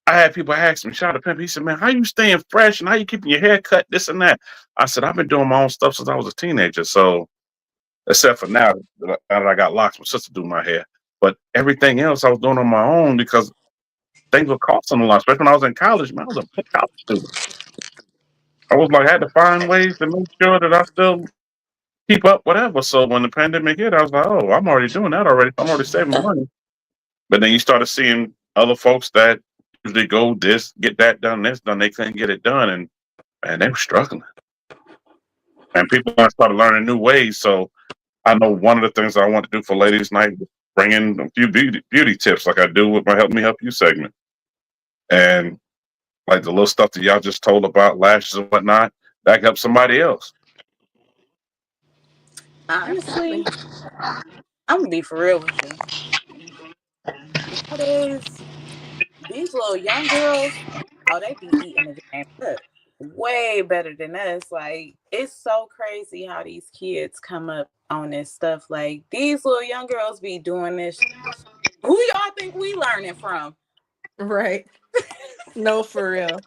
I had people ask me, shout out to Pimp. He said, man, how you staying fresh and how you keeping your hair cut, this and that? I said, I've been doing my own stuff since I was a teenager. So, except for now that I got locks, my sister do my hair. But everything else I was doing on my own because things were costing a lot, especially when I was in college. Man, I was a college student. I was like, I had to find ways to make sure that I still keep up, whatever. So when the pandemic hit, I was like, oh, I'm already doing that already. I'm already saving money. But then you started seeing other folks that usually go this, get that done, this done. They couldn't get it done, and man, they were struggling. And people started learning new ways. So I know one of the things I want to do for Ladies Night is bring in a few beauty tips, like I do with my Help Me Help You segment, and like the little stuff that y'all just told about lashes and whatnot. That can help somebody else. Honestly, Absolutely. I'm gonna be for real with you. Nowadays, these little young girls, oh, they be eating the game up way better than us. Like, it's so crazy how these kids come up on this stuff. Like, these little young girls be doing this. Who y'all think we learning from? Right. No, for real.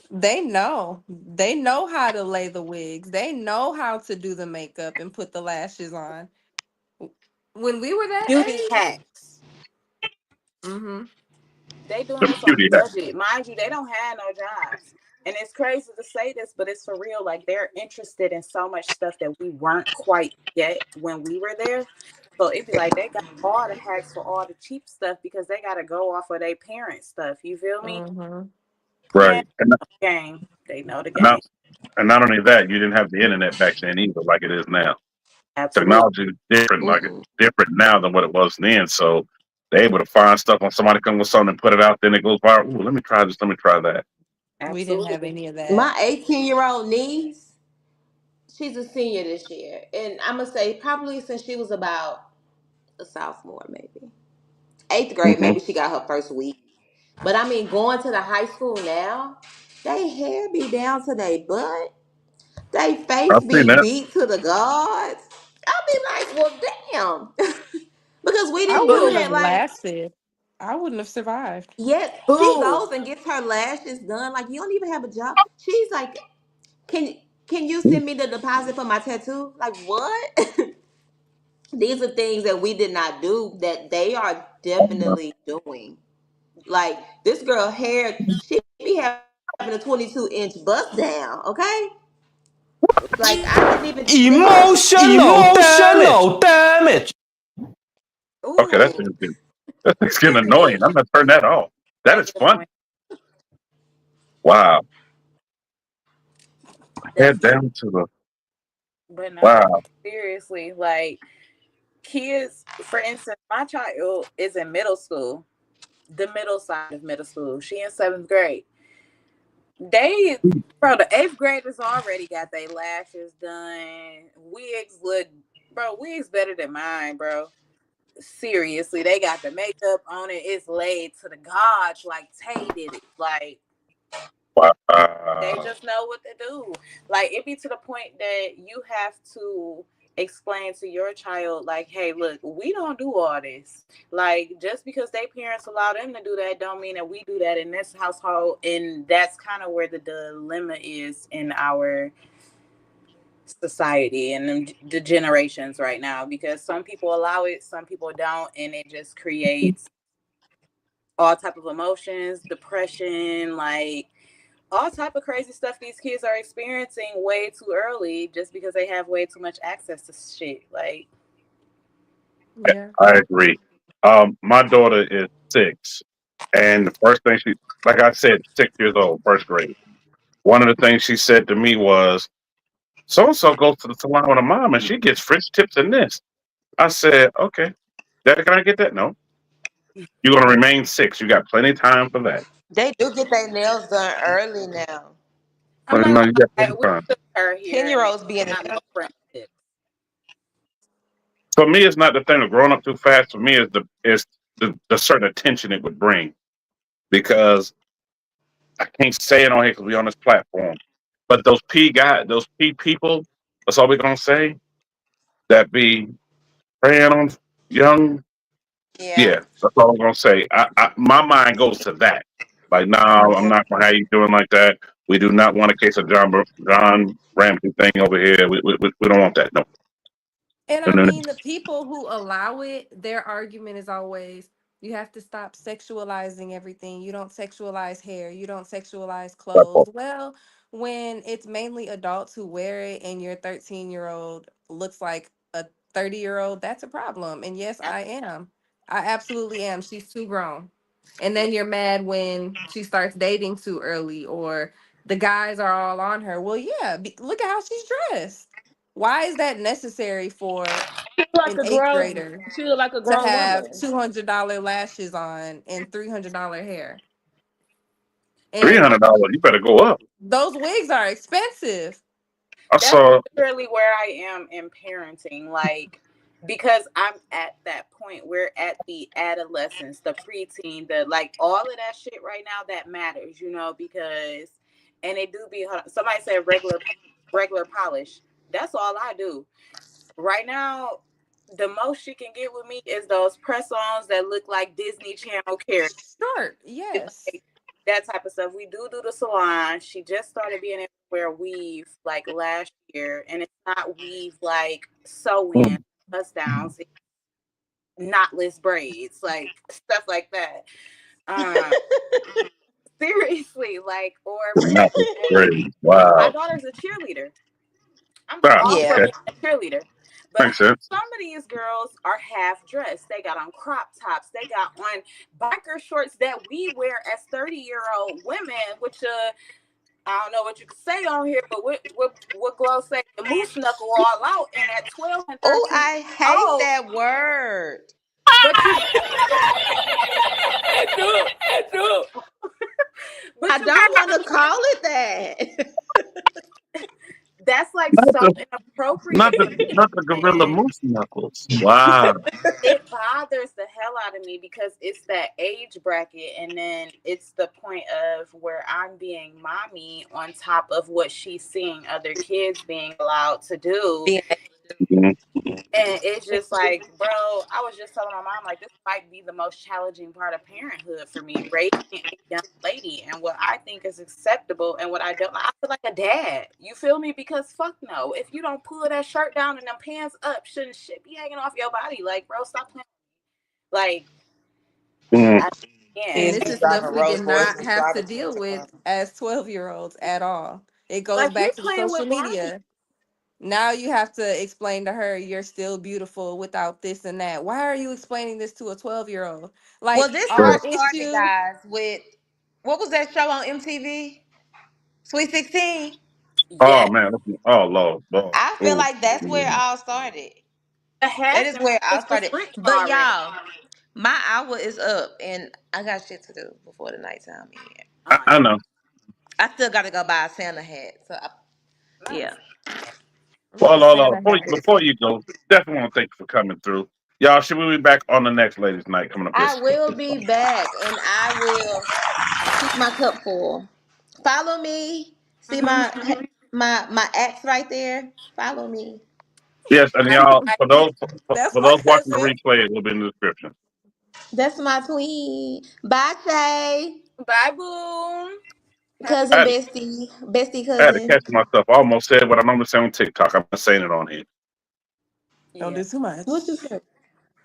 They know. They know how to lay the wigs. They know how to do the makeup and put the lashes on. When we were that Beauty age, hacks. mm-hmm. They doing The this on beauty a hack. budget. Mind you, they don't have no jobs. And it's crazy to say this, but it's for real. Like, they're interested in so much stuff that we weren't quite yet when we were there. So it'd be like they got all the hacks for all the cheap stuff because they got to go off of their parents' stuff. You feel me? Mm-hmm. Man, Right. And game. They know the not game. and not only that, you didn't have the internet back then either, like it is now. Absolutely. Technology is different, like it's Mm-mm. different now than what it was then. So they're able to find stuff on somebody come with something and put it out, then it goes viral. Ooh, let me try this, let me try that. We didn't have Absolutely. any of that. My 18-year-old niece, she's a senior this year. And I'm going to say probably since she was about a sophomore, maybe. Eighth grade, Hmm. maybe she got her first week. But I mean, going to the high school now, they hair be down to their butt. They face I've seen be that. beat to the gods. I'll be like, well, damn. Because we I didn't do wouldn't Boo. have that. Like, lasted. I wouldn't have survived. yes, she Boo. goes and gets her lashes done. Like, you don't even have a job. She's like, can can you send me the deposit for my tattoo? Like, what? These are things that we did not do that they are definitely doing. Like, this girl hair, she be having a 22-inch bust down, okay? Like, I didn't even think that. Emotional damage. Okay, Ooh. that's getting annoying. Period. I'm gonna turn that off. That That is get fun. annoying. Wow. That's Head get down to the but no, wow. seriously, like kids, for instance, my child is in middle school, the middle side of middle school. She in seventh grade. They, bro, the eighth graders already got their lashes done. Wigs look, bro, wigs better than mine, bro. Seriously, they got the makeup on it. It's laid to the gods like Tay did it. Like, they Wow. just know what to do. Like, it be to the point that you have to explain to your child, like, hey, look, we don't do all this. Like, just because their parents allow them to do that don't mean that we do that in this household. And that's kind of where the dilemma is in our society and the generations right now, because some people allow it, some people don't, and it just creates all type of emotions, depression, like all type of crazy stuff these kids are experiencing way too early just because they have way too much access to shit. Like, Yeah. I agree. My daughter is 6, and the first thing like I said, 6 years old, first grade. One of the things she said to me was, "So and so goes to the salon with her mom, and she gets French tips in this." I said, "Okay, Daddy, can I get that?" No, you're gonna remain 6. You got plenty of time for that. They do get their nails done early now. I'm not No, gonna you got lie, plenty of we time. took her here and they 10-year-olds being got in. no friendship. For me, it's not the thing of growing up too fast. For me, is the certain attention it would bring, because I can't say it on here because we on this platform. But those P people, that's all we're gonna say. That be preying on young. Yeah. Yeah, that's all I'm gonna say. My mind goes to that. Like, no, I'm not gonna have you doing like that. We do not want a case of John Ramsey thing over here. We don't want that. No, And no, I no, mean, the people who allow it, their argument is always you have to stop sexualizing everything. You don't sexualize hair, you don't sexualize no. clothes. Well, when it's mainly adults who wear it and your 13-year-old looks like a 30-year-old, that's a problem. And yes, I am. I absolutely am. She's too grown. And then you're mad when she starts dating too early or the guys are all on her. Well, yeah, look at how she's dressed. Why is that necessary for Like an a eighth grown, grader she look like a to grown have woman. $200 lashes on and $300 hair? And $300. You better go up. those wigs are expensive. I That's saw. literally where I am in parenting. Like, because I'm at that point, we're at the adolescence, the preteen, the like all of that shit right now that matters, because and it do be somebody said regular polish. That's all I do. Right now, the most she can get with me is those press-ons that look like Disney Channel characters. Short, yes. Like that type of stuff. We do the salon. She just started being able to wear weave like last year, and it's not weave like sew in, bust downs, it's knotless braids, like stuff like that. Um, seriously, like, or for Not instance, great. my Wow. daughter's a cheerleader. I'm Ah, all for Yeah. okay. being a cheerleader. But Makes sense. some of these girls are half dressed. They got on crop tops. They got on biker shorts that we wear as 30-year-old women, which I don't know what you can say on here, but what Glow say the moose knuckle all out and at 12 and Oh, 13 I hate oh, that word. but you I but you don't get what want I'm to call saying. it that. That's like Not so the inappropriate to me. not the gorilla And moose knuckles. Wow. it bothers the hell out of me because it's that age bracket, and then it's the point of where I'm being mommy on top of what she's seeing other kids being allowed to do. Being Mhm. And it's just like, bro, I was just telling my mom, like, this might be the most challenging part of parenthood for me, raising a young lady and what I think is acceptable and what I don't. I feel like a dad. You feel me? Because fuck no. If you don't pull that shirt down and them pants up, shouldn't shit be hanging off your body? Like, bro, stop playing. Like, Mm. I And can't. kids this be is driving stuff we Rolls did not Royces, have to driving deal with Tacoma. as 12-year-olds at all. It goes Like, you back to the playing social with Barbie. media. Now you have to explain to her you're still beautiful without this and that. Why are you explaining this to a 12-year-old? Well, Like this our Right. all started, issue, guys, with what was that show on MTV? Sweet 16. Oh Yeah. man. Oh Lord. Lord. I feel Ooh. like that's where it all started. The That is half them where it all kids was started. rich But already. y'all, my hour is up and I got shit to do before the nighttime here. Oh, I know. I still got to go buy a Santa hat. So, yeah. not Well, a Lola, Santa hat. before you go, definitely want to thank you for coming through. Y'all, should we be back on the next ladies' night coming up I this? will be back and I will keep my cup full. Follow me. See my axe right there. Follow me. Yes, and I y'all, like for it. for That's my those watching the cousin. replay, it will be in the description. That's my twin. Bye, Shay. Bye, boom. Have a I Cousin had, bestie. Bestie I had to cousin. catch myself. I almost said what I normally say on TikTok. I'm not saying it on here. Don't yeah. do too What you much. say?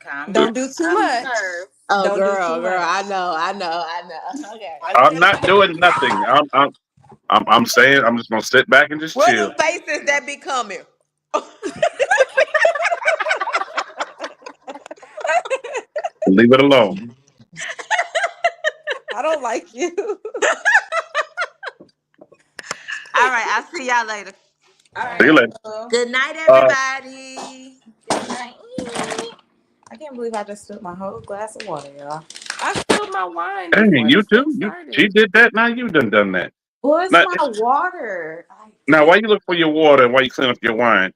Calm down. Don't do too Calm your much. nerves. Oh, Don't do too girl, much. I know. Okay. I'm not doing nothing. I'm saying I'm just gonna sit back and just What chill. the faces that be coming? Leave it alone. I don't like you. All right, I'll see y'all later. All See you right. later. Well, Good night, Uh, everybody. good night. I can't believe I just spilled my whole glass of water, y'all. I spilled my wine hey, before you this too. thing She started. did that. Now you done that. Well, it's Now, my water. now, why you look for your water and why you clean up your wine,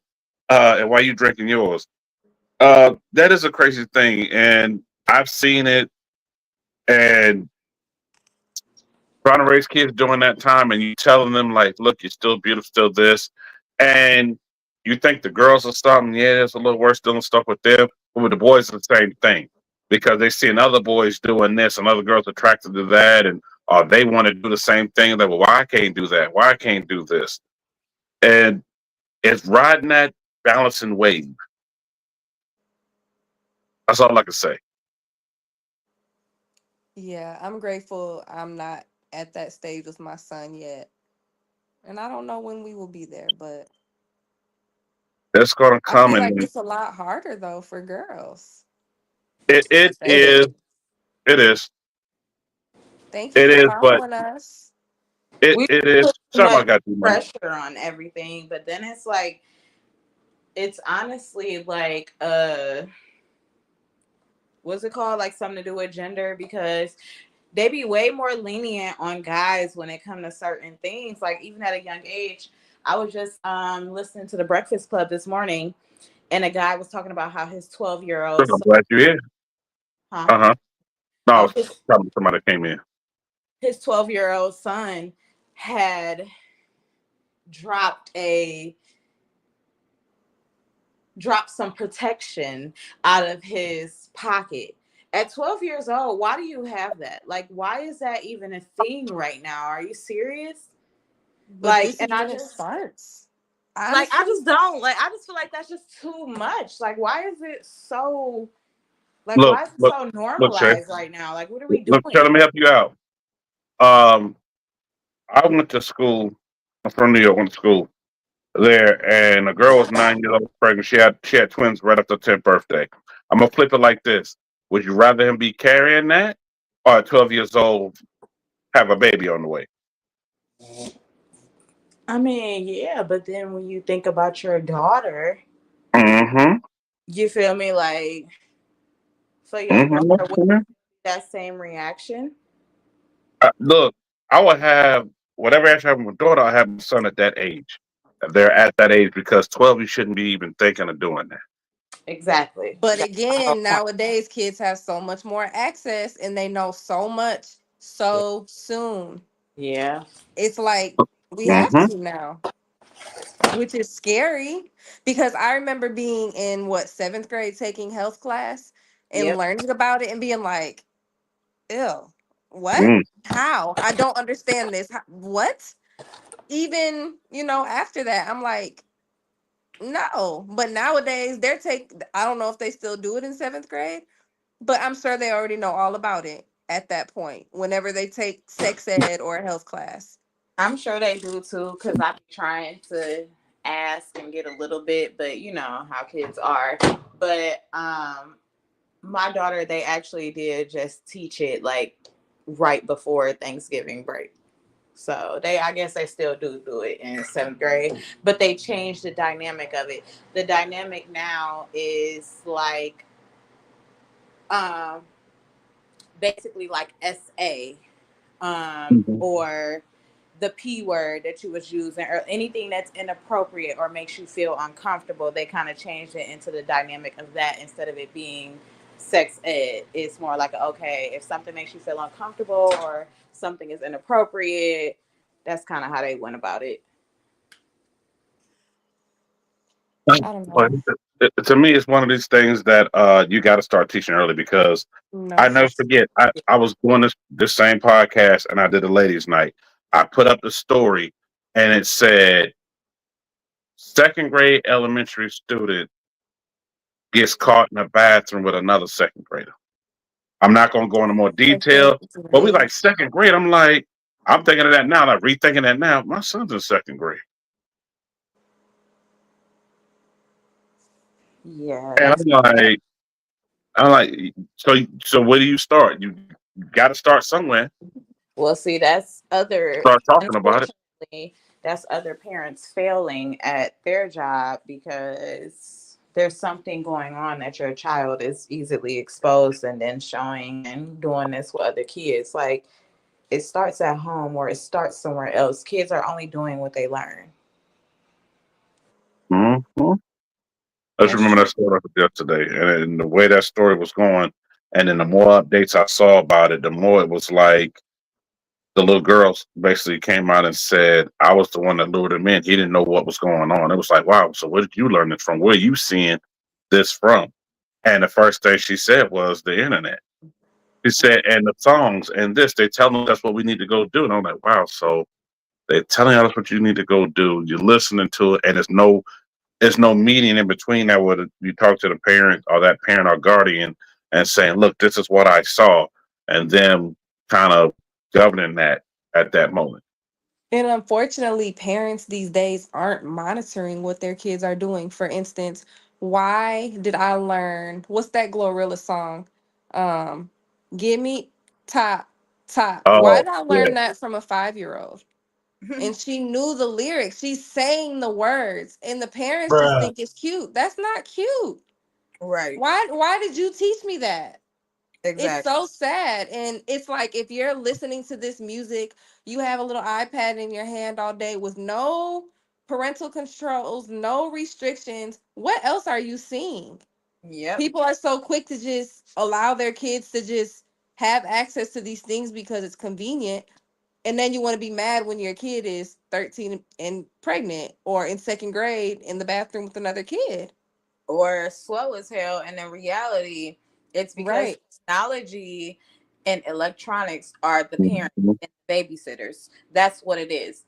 and why you drinking yours? That is a crazy thing, and I've seen it. And trying to raise kids during that time, and you telling them like, "Look, you're still beautiful, still this," and you think the girls are something. Yeah, it's a little worse doing stuff with them, but with the boys, it's the same thing because they seeing other boys doing this and other girls attracted to that, and or they want to do the same thing. Like, well, why I can't do that? Why I can't do this? And it's riding that balancing wave. That's all I can say. Yeah, I'm grateful I'm not at that stage with my son yet. And I don't know when we will be there, but It's gonna I come, feel like and it's a lot harder though for girls. it It is, is. it is, Thank you it for is, but following us. We it is. put too Somebody much got to do money. pressure on everything, but then it's like it's honestly like what's it called? Like something to do with gender because they be way more lenient on guys when it comes to certain things. Like even at a young age, I was just listening to the Breakfast Club this morning, and a guy was talking about how his 12-year-old I'm son, glad you're here. huh? Uh-huh. No, I Oh, was talking to somebody that came in. his 12-year-old son had dropped a dropped some protection out of his pocket. At 12 years old, why do you have that? Like, why is that even a thing right now? Are you serious? But Like, this and is when it starts. I Honestly. just don't like. I just feel like that's just too much. Like, why is it so? Like, Look, why is it look, so look, Shay. normalized right now? Like, what are we Look, Shay, doing? let me help you out. Um, I went to school. I'm from New York. Went to school there, and a girl was 9 years old, pregnant. She had twins right after her 10th birthday. I'm gonna flip it like this: would you rather him be carrying that, or at 12 years old have a baby on the way? I mean, yeah, but then when you think about your daughter, Mm-hmm. you feel me? Like, for your daughter, would Mm-hmm. that same reaction? Look, I would have whatever age I have my daughter. I have my son at that age. If they're at that age, because 12, you shouldn't be even thinking of doing that. Exactly. But That's my whole again, point. nowadays kids have so much more access and they know so much so soon. Yeah. It's like we have Mm-hmm. to now, which is scary because I remember being in what seventh grade taking health class and Yep. learning about it and being like, ew, what? Mm. How? I don't understand this. What? Even, after that, I'm like, no. But nowadays I don't know if they still do it in seventh grade, but I'm sure they already know all about it at that point, whenever they take sex ed or a health class. I'm sure they do too, because I've been trying to ask and get a little bit, but you know how kids are. But my daughter, they actually did just teach it like right before Thanksgiving break. So I guess they still do it in seventh grade, but they changed the dynamic of it. The dynamic now is like, um, basically like SA, Mhm. or the P word that you was using, or anything that's inappropriate or makes you feel uncomfortable. They kind of changed it into the dynamic of that instead of it being sex ed. It's more like, okay, if something makes you feel uncomfortable or something is inappropriate, that's kind of how they went about it. I don't But know. to me, it's one of these things that you got to start teaching early, because No, I for never forget. I was doing this same podcast, and I did a ladies' night. I put up the story, and it said second grade elementary student gets caught in a bathroom with another second grader. I'm not going to go into more seventh grade detail, is an but we like age. second grade. I'm like, I'm thinking of that now, like rethinking that now. My son's in second grade, Yeah, and that's I'm like, so where do you start? You got to start somewhere. well. See, that's other. Start talking about it. Unfortunately, that's other parents failing at their job because there's something going on that your child is easily exposed and then showing and doing this with other kids. Like it starts at home or it starts somewhere else. Kids are only doing what they learn. Hmm. I just That's remember true. that story yesterday, and the way that story was going, and then the more updates I saw about it, the more it was like the little girl basically came out and said, "I was the one that lured him in. He didn't know what was going on." It was like, wow. So where did you learn this from? Where are you seeing this from? And the first thing she said was the internet. He said, and the songs and this, they tell them that's what we need to go do. And I'm like, wow. So they're telling us what you need to go do. You're listening to it, and there's no meeting in between that where you talk to the parent or that parent or guardian and saying, look, this is what I saw, and them kind of governing that at that moment. And unfortunately, parents these days aren't monitoring what their kids are doing. For instance, why did I learn what's that Glorilla song? Um, Give me top, top. Why Oh, did I yeah. learn that from a 5-year-old? And she knew the lyrics. She's saying the words, and the parents just Bruh. think it's cute. That's not cute. Right. Why did you teach me that? It's Exactly. so sad. And it's like if you're listening to this music, you have a little iPad in your hand all day with no parental controls, no restrictions. What else are you seeing? Yep. People are so quick to just allow their kids to just have access to these things because it's convenient. And then you want to be mad when your kid is 13 and pregnant or in second grade in the bathroom with another kid. Or slow as hell. And in reality, it's because Right. technology and electronics are the parents Mhm. and babysitters. That's what it is.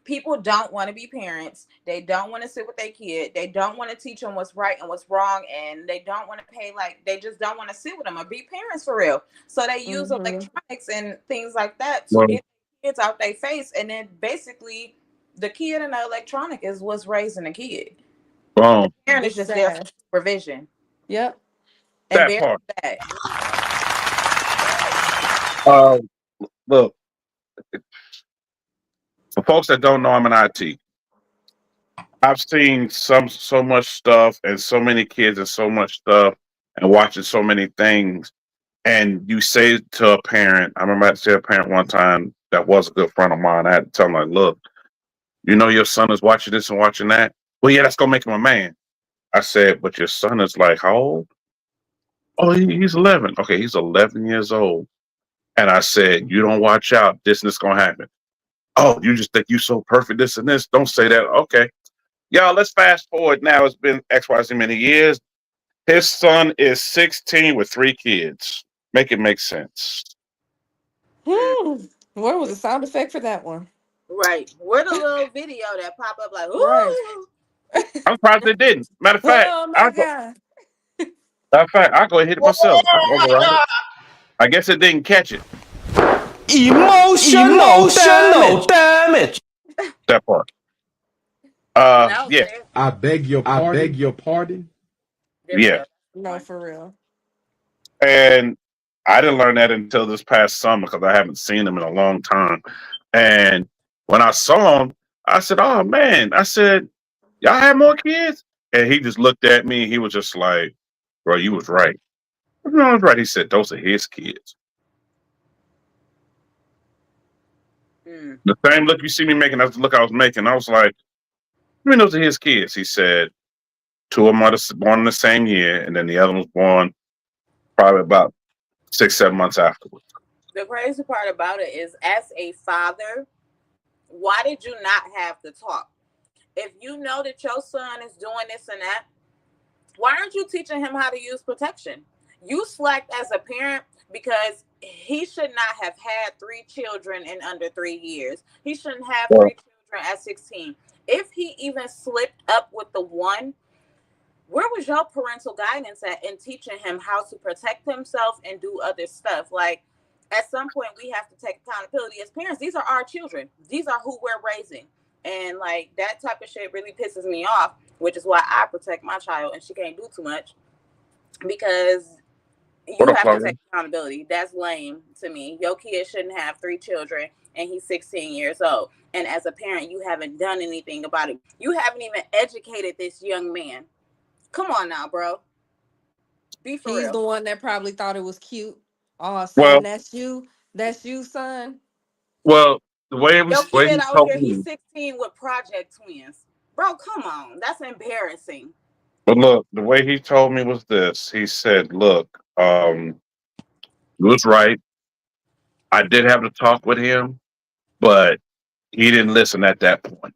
People don't want to be parents. They don't want to sit with their kid. They don't want to teach them what's right and what's wrong. And they don't want to pay, like, they just don't want to sit with them or be parents for real. So they use Mm-hmm. electronics and things like that to Well, get kids out their face. And then basically, the kid and the electronic is what's raising the kid. The boom. parent is It's just there for sad. supervision Yep. and That very part. sad. Uh, look, for folks that don't know, I'm in IT. I've seen so much stuff and so many kids and so much stuff and watching so many things. And you say to a parent, I remember I had to say to a parent one time that was a good friend of mine. I had to tell him, like, look, you know your son is watching this and watching that. Well, yeah, that's gonna make him a man. I said, but your son is like how old? Oh, he's 11. Okay, he's 11 years old. And I said, you don't watch out, this and this gonna happen. Oh, you just think you so perfect, this and this. Don't say that. Okay. Y'all, let's fast forward now. It's been XYZ many years. His son is 16 with 3 kids. Make it make sense. Mm, Hmm. Where was the sound effect for that one? right. Where the little video that pop up like, Right. ooh. I'm surprised they didn't. Oh my God. Matter of fact, I'll go hit it myself. I can Oh my override it. God. I guess it didn't catch it. Emotional damage. That part. No, Yeah, I beg your pardon. there we yeah. go. No, for real. And I didn't learn that until this past summer because I haven't seen him in a long time. And when I saw him, I said, "Oh man!" I said, "Y'all have more kids?" And he just looked at me. He was just like, "Bro, you was right." No, I was right. He said, "Those are his kids." Mm. The same look you see me making, that's the look I was making. I was like, "You mean those are his kids?" He said, "Two of them are born in the same year, and then the other one was born probably about 6, 7 months afterwards." The crazy part about it is, as a father, why did you not have the talk? If you know that your son is doing this and that, why aren't you teaching him how to use protection? You slacked as a parent because he should not have had 3 children in under 3 years. He shouldn't have Well, 3 children at 16. If he even slipped up with the one, where was your parental guidance at in teaching him how to protect himself and do other stuff? Like, at some point, we have to take accountability as parents. These are our children. These are who we're raising. And like that type of shit really pisses me off, which is why I protect my child and she can't do too much because what you up, have to Chloe? take accountability. That's lame to me. Your kid shouldn't have 3 children and he's 16 years old. And as a parent, you haven't done anything about it. You haven't even educated this young man. Come on now, bro. Be for He's the real. one that probably thought it was cute. Oh, son, Well, that's you. That's you, son. well, Your the way kid he out told here, he's me. 16 with project twins. Bro, come on. That's embarrassing. But look, the way he told me was this. He said, "Look, you was right. I did have to talk with him, but he didn't listen at that point."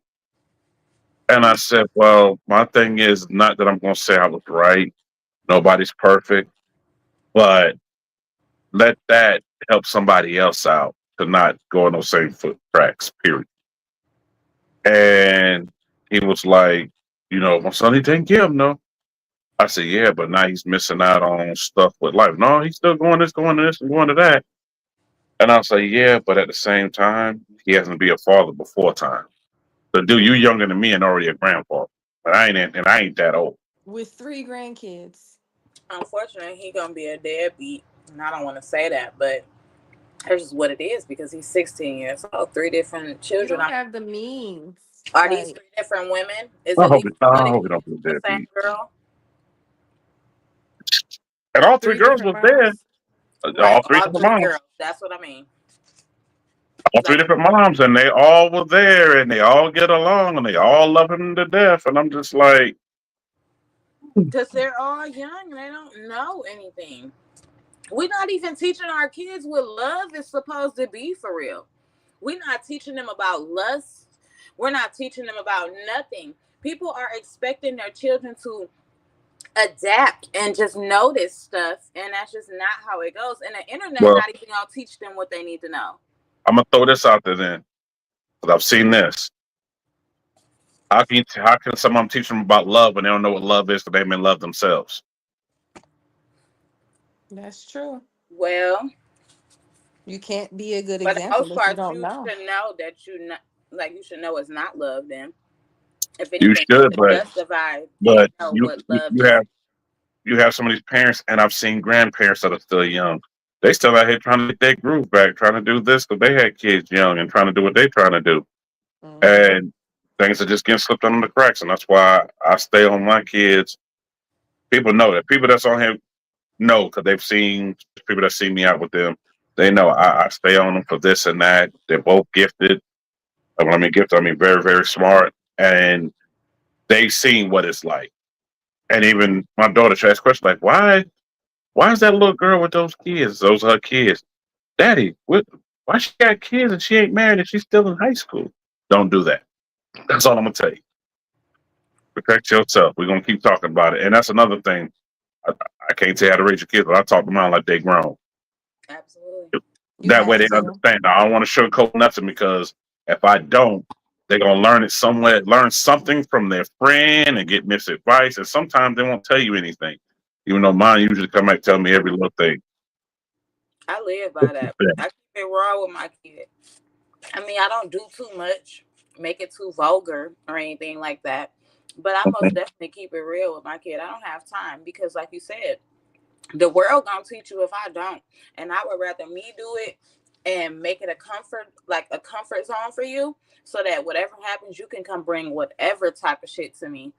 And I Mm. said, "Well, my thing is not that I'm going to say I was right. Nobody's perfect, but let that help somebody else out to not go in those same foot tracks, period. And he was like, my son, he didn't give him no. I said, yeah, but now he's missing out on stuff with life. No, he's still going to this and going to that. And I'll say, yeah, but at the same time, he hasn't been a father before time. So, dude, you younger than me and already a grandfather. But I ain't that old. With 3 grandkids. Unfortunately, he gonna be a deadbeat, and I don't want to say that, but that's just what it is because he's 16 years old. 3 different You children. don't have the means. Are these Like, 3 different women? Is I it hope, legal I for hope you the don't be a the same deadbeat. girl? And all three three girls different was there. moms. Right, All three all different three moms. girls. That's what I mean. All It's three like different moms, and they all were there, and they all get along, and they all love him to death. And I'm just like, because they're all young and they don't know anything. We're not even teaching our kids what love is supposed to be for real. We're not teaching them about lust. We're not teaching them about nothing. People are expecting their children to adapt and just notice stuff, and that's just not how it goes. And the internet well, not even gonna teach them what they need to know. I'm gonna throw this out there then, because I've seen this. How can someone teach them about love when they don't know what love is because they've been loved themselves? That's true. Well, You can't be a good for the example most if you part, don't you know. should know that you should know it's not love. Then, if You anything, should, to justify and but know you what you love you is. have you have some of these parents, and I've seen grandparents that are still young. They still out here trying to get their groove back, trying to do this because they had kids young and trying to do what they're trying to do, Hmm. and things are just getting slipped under the cracks. And that's why I stay on my kids. People know that. People that's on here know because they've seen people that see me out with them. They know I stay on them for this and that. They're both gifted. And when I mean gifted, I mean very, very smart. And they've seen what it's like. And even my daughter, she asked questions like, why is that little girl with those kids? Those are her kids. Daddy, why she got kids and she ain't married and she's still in high school? Don't do that. That's all I'm gonna tell you. Protect yourself. We're gonna keep talking about it. And that's another thing. I, I can't tell you how to raise your kids, but I talk them out like they grown. Absolutely. You That way have they to. understand. I don't want to sugarcoat nothing because if I don't, they're gonna learn it somewhere, learn something from their friend and get misadvice. And sometimes they won't tell you anything. Even though mine usually come back and tell me every little thing. I live by that. I keep it raw with my kid. I mean, I don't do too much, make it too vulgar or anything like that. But I most definitely keep it real with my kid. I don't have time because, like you said, the world gonna teach you if I don't, and I would rather me do it and make it a comfort zone for you, so that whatever happens, you can come bring whatever type of shit to me.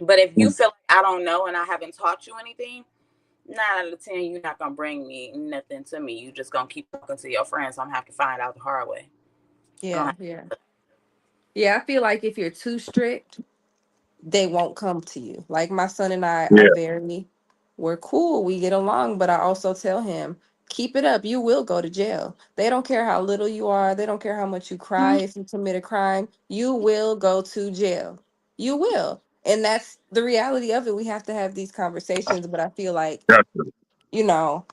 But if you feel like I don't know and I haven't taught you anything, 9 out of 10, you're not gonna bring me nothing to me. You just gonna keep talking to your friends. I'm gonna have to find out the hard way. I don't Yeah, have yeah. Yeah, I feel like if you're too strict, they won't come to you. Like my son and I are Yeah, we're cool, we get along, but I also tell him, keep it up, you will go to jail. They don't care how little you are, they don't care how much you cry Mhm. if you commit a crime, you will go to jail. You will. And that's the reality of it. We have to have these conversations, but I feel like, gotcha. you know,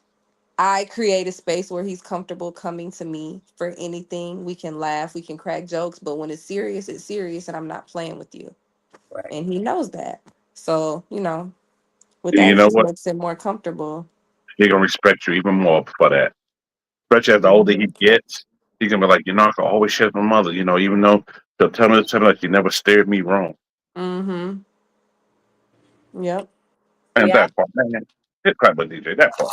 I create a space where he's comfortable coming to me for anything. We can laugh, we can crack jokes, but when it's serious, and I'm not playing with you. Right. And he knows that. So, with that, You it know just what? makes it more comfortable. He gonna respect you even more for that. Especially as the older he Hmm. gets, he's gonna be like, I can always share with my mother. Even though they'll tell me like you never stared me wrong. Hmm. Yep. And Yeah. that part, man, hit clap with DJ. That part.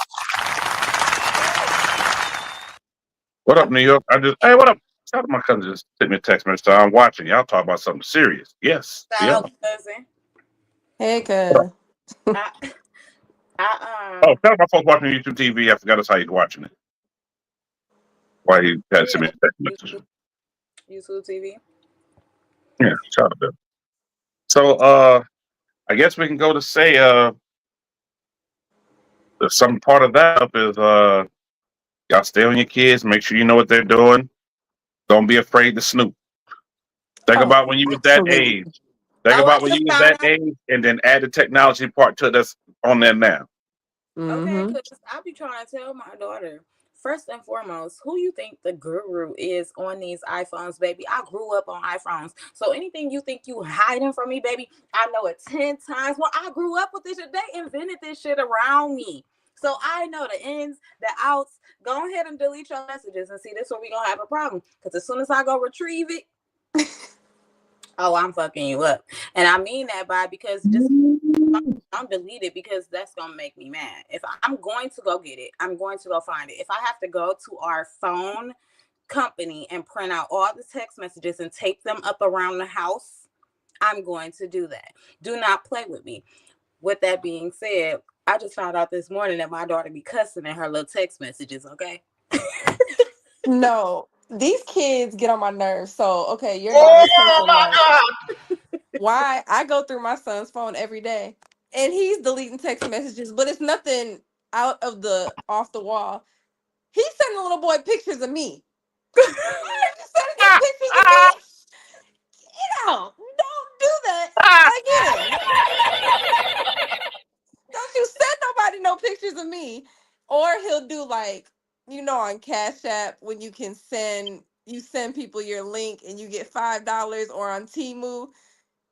What up, New York? Hey, what up? Shout out to my cousin just sent me a text message. I'm watching. Y'all talk about something serious. Yes, Shout we are. out, cousin. Hey, cuz. I, I Oh, shout out my folks watching YouTube TV. I forgot that's how he's watching it. Why he had sent me a text message. YouTube TV. Yeah, shout out to them. So, I guess we can go to say, some part of that up is, y'all stay on your kids. Make sure you know what they're doing. Don't be afraid to snoop. Think Oh, about when you was that absolutely. age. Think Oh, I about when you just was found that out. age, and then add the technology part to it that's on there now. Okay, Mm-hmm. because I be trying to tell my daughter, first and foremost, who you think the guru is on these iPhones, baby. I grew up on iPhones. So anything you think you hiding from me, baby, I know it 10 times. Well, I grew up with this shit. They invented this shit around me. So I know the ins, the outs. Go ahead and delete your messages and see this where we gonna have a problem. Because as soon as I go retrieve it, oh, I'm fucking you up. And I mean that by because just don't delete it because that's gonna make me mad. If I'm going to go get it, I'm going to go find it. If I have to go to our phone company and print out all the text messages and tape them up around the house, I'm going to do that. Do not play with me. With that being said, I just found out this morning that my daughter be cussing in her little text messages, okay? No, these kids get on my nerves. So, okay, your daughter's Oh thinking my like, God. why? I go through my son's phone every day, and he's deleting text messages, but it's nothing out of the off the wall. He's sending little boy pictures of me. Why are you sending him pictures of me? Get out! Don't do that again. Don't you send nobody no pictures of me. Or he'll do like, on Cash App when you send people your link and you get $5, or on Temu.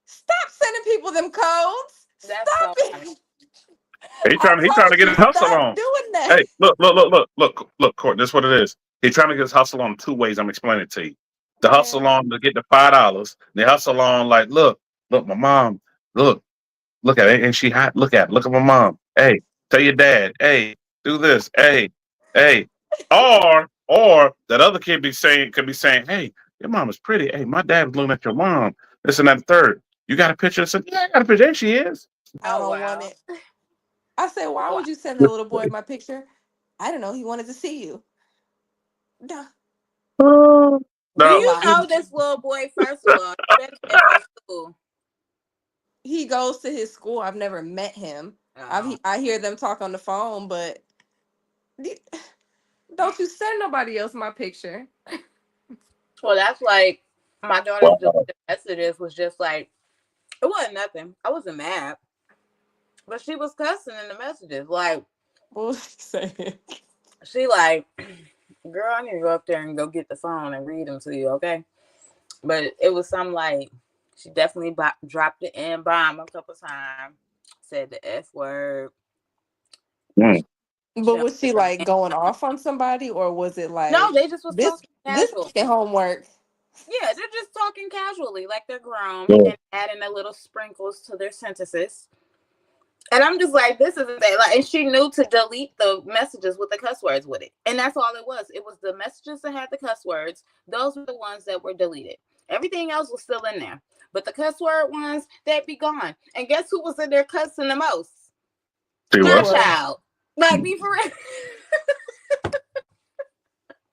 Stop sending people them codes. That's Stop so funny. it. He I trying to told get you, his hustle stop on. doing that. Hey, look, Court. This is what it is. He's trying to get his hustle on two ways. I'm explaining it to you. The hustle Man, on to get the $5. The hustle on like, look, my mom, look at it, and she hot. Look at my mom. Hey, tell your dad. Hey, do this. Hey. Or that other kid could be saying, hey, your mom is pretty. Hey, my dad was looking at your mom. This and that. And third, you got a picture? I said, yeah, I got a picture. There she is. I Oh don't want wow. it. I said, why Wow. would you send the little boy my picture? I don't know. He wanted to see you. Duh. Do No, you Lie. know this little boy, first of all, you better get from school? He goes to his school. I've never met him. Oh. I hear them talk on the phone, but d- don't you send nobody else my picture. Well, that's like my daughter's wow. deleted messages was just like it wasn't nothing. I wasn't mad, but she was cussing in the messages. Like What was he saying? she like, girl, I need to go up there and go get the phone and read them to you, okay? But it was some like she definitely dropped the N bomb a couple times, said the F word. Mm. But She don't was get she her like man. going off on somebody, or was it No, like they just was this talking this casual. making homework? Yeah, they're just talking casually, like they're grown Yeah. and adding a little sprinkles to their sentences. And I'm just like, this isn't that. Like, and she knew to delete the messages with the cuss words with it. And that's all it was. It was the messages that had the cuss words. Those were the ones that were deleted. Everything else was still in there. But the cuss word ones, they'd be gone. And guess who was in there cussing the most? See My what? What? child. Like, be for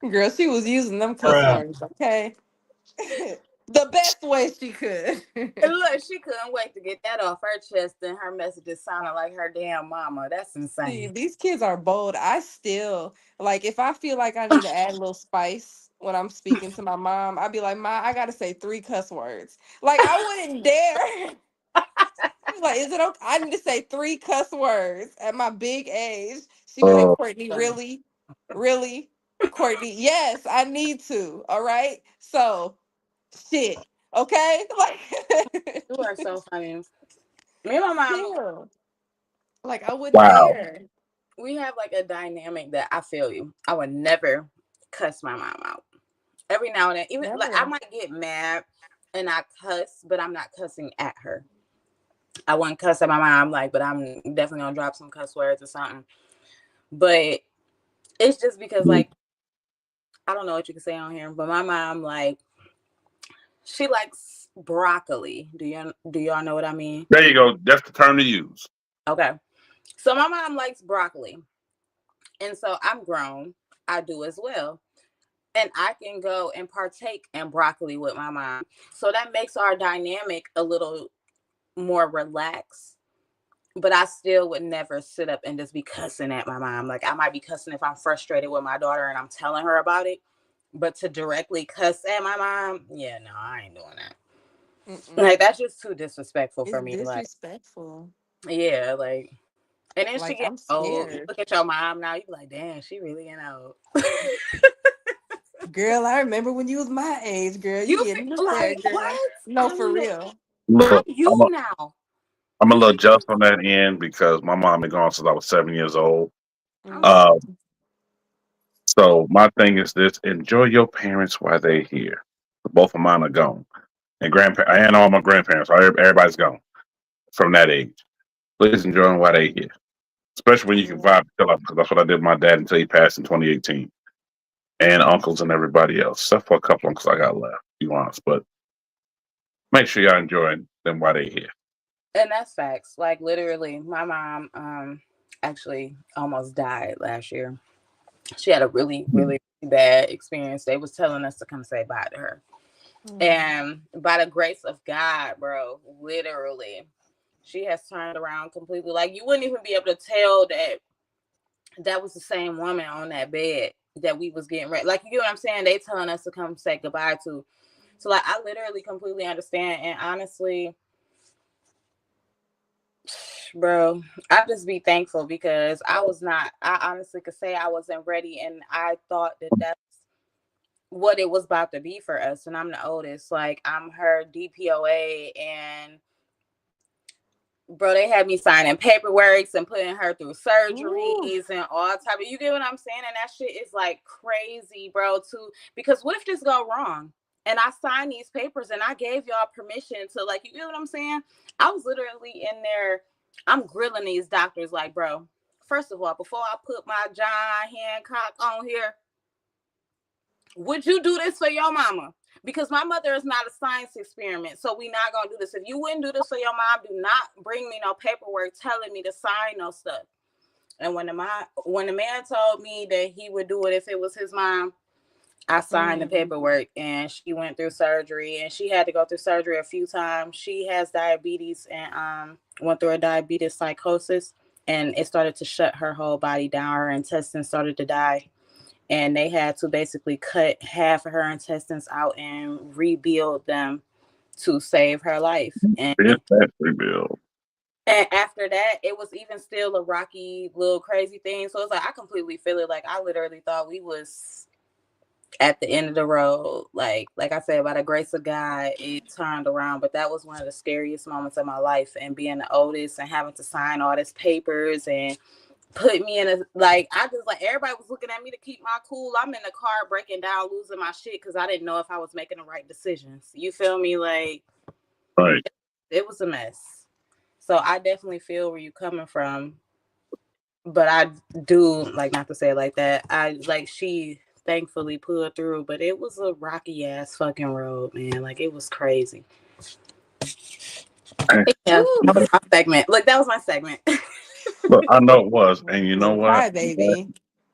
real. Girl, she was using them cuss Bruh. words, okay? The best way she could. And look, she couldn't wait to get that off her chest, and her messages sounded like her damn mama. That's See, insane. these kids are bold. I still like if I feel like I need to add a little spice when I'm speaking to my mom, I'd be like, Ma, I gotta say 3 cuss words. Like I wouldn't dare. She'd be like, is it okay? I need to say 3 cuss words at my big age. She'd be like, Uh, Courtney, really? Really? Courtney, yes, I need to. All right. So shit. Okay? Like You are so funny. Me and my mom, still. Like I wouldn't wow. dare. we have like a dynamic that I feel you. I would never cuss my mom out. Every now and then, even like I Never. might get mad and I cuss, but I'm not cussing at her. I wouldn't cuss at my mom, like, but I'm definitely gonna drop some cuss words or something. But it's just because, like, I don't know what you can say on here, but my mom, like, she likes broccoli. Do y'all know what I mean? There you go. That's the term to use. Okay. So my mom likes broccoli. And so I'm grown. I do as well. And I can go and partake in broccoli with my mom. So that makes our dynamic a little more relaxed. But I still would never sit up and just be cussing at my mom. Like I might be cussing if I'm frustrated with my daughter and I'm telling her about it. But to directly cuss at my mom, yeah, no, I ain't doing that. Mm-mm. Like that's just too disrespectful It's for me. Like, disrespectful. yeah, like And then she Like, get I'm old. You scared. look at your mom now, you be like, damn, she really getting old. Girl, I remember when you was my age, girl. You You getting up there, like girl. what? No, for real. I'm Look, you now. I'm a little jealous on that end because my mom been gone since I was 7 years old. I'm so Uh, Mm. so my thing is this: enjoy your parents while they're here. Both of mine are gone, and grandpa and all my grandparents. Everybody's gone from that age. Please enjoy them while they're here, especially when you can Yeah. vibe till up. Because that's what I did with my dad until he passed in 2018, and uncles and everybody else, except for a couple uncles I got left. To be honest, but make sure y'all enjoying them while they're here. And that's facts. Like literally, my mom actually almost died last year. She had a really, really bad experience. They was telling us to come say bye to her. Mm. And by the grace of God, bro, literally, she has turned around completely. Like you wouldn't even be able to tell that that was the same woman on that bed that we was getting ready. Like you get what I'm saying? They telling us to come say goodbye to. So like I literally completely understand. And honestly, bro, I just be thankful because I honestly could say I wasn't ready and I thought that that's what it was about to be for us. And I'm the oldest. Like I'm her DPOA and bro, they had me signing paperwork and putting her through Ooh. surgeries and all type of, you get what I'm saying? And that shit is like crazy, bro, too. Because what if this go wrong? And I signed these papers and I gave y'all permission to like, you get what I'm saying? I was literally in there, I'm grilling these doctors like, bro, first of all, before I put my John Hancock on here, would you do this for your mama? Because my mother is not a science experiment, so we not gonna do this. If you wouldn't do this for your mom, do not bring me no paperwork telling me to sign no stuff. And when the man told me that he would do it if it was his mom, I signed the Mm. paperwork and she went through surgery and she had to go through surgery a few times. She has diabetes and went through a diabetes psychosis and it started to shut her whole body down. Her intestines started to die and they had to basically cut half of her intestines out and rebuild them to save her life. It's that rebuild. And after that, it was even still a rocky little crazy thing. So it's like I completely feel it. Like I literally thought we was at the end of the road. Like I said, by the grace of God, it turned around. But that was one of the scariest moments of my life. And being the oldest and having to sign all this papers and put me in a like I just like everybody was looking at me to keep my cool. I'm in the car breaking down, losing my shit because I didn't know if I was making the right decisions. You feel me? Like Right. it was a mess. So I definitely feel where you coming from. But I do like not to say it like that. I like she thankfully pulled through, but it was a rocky ass fucking road, man. Like it was crazy. Hey, Yeah, Ooh. that was my segment. Look, that was my segment. look, I know it was, and you know Little what? cry baby.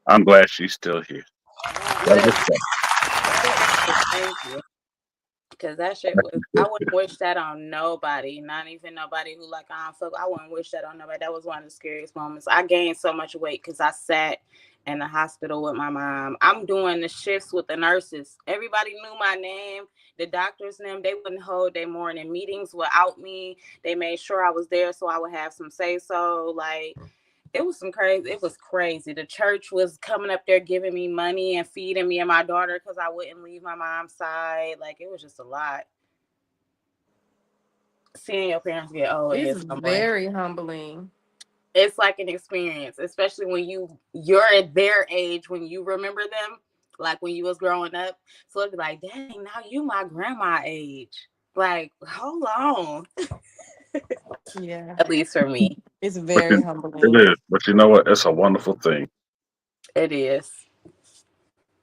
I'm glad she's still here. That Literally, is so. thank you. Cause that shit was I wouldn't wish that on nobody, not even nobody who like I don't fuck. I wouldn't wish that on nobody. That was one of the scariest moments. I gained so much weight because I sat in the hospital with my mom. I'm doing the shifts with the nurses. Everybody knew my name, the doctors and them. They wouldn't hold their morning meetings without me. They made sure I was there so I would have some say so. Like it was some crazy. It was crazy. The church was coming up there giving me money and feeding me and my daughter because I wouldn't leave my mom's side. Like it was just a lot. Seeing your parents get old It's is humbling. very humbling. It's like an experience, especially when you're at their age when you remember them, like when you was growing up. So it'd be like, dang, now you my grandma age. Like, hold on. Yeah. At least for me, It's But very it humbling. is. But you know what? It's a wonderful thing. it is.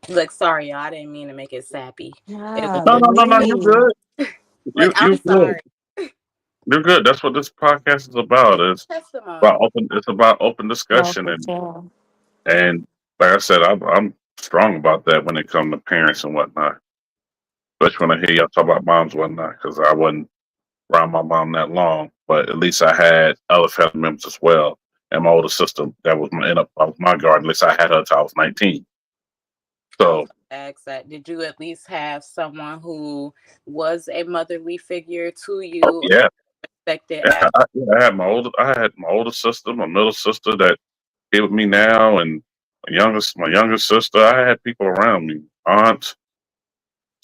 Look, sorry, y'all. I didn't mean to make it sappy. It was Yeah, No, just no, no, no. You're believe. good. like I'm You're good. sorry. You're good. That's what this podcast is about. It's about Testimony. open. It's about open No, discussion, for sure. and like I said, I'm strong about that when it comes to parents and whatnot. Especially when I hear y'all talk about moms and whatnot, because I wasn't around my mom that long, but at least I had other family members as well. And my older sister that was my guard. At least I had her till I was 19. I was So gonna ask that. Did you at least have someone who was a motherly figure to oh, you? yeah, expected Yeah, after. I had my older sister, my middle sister that here with me now, and my youngest sister. I had people around me, aunts.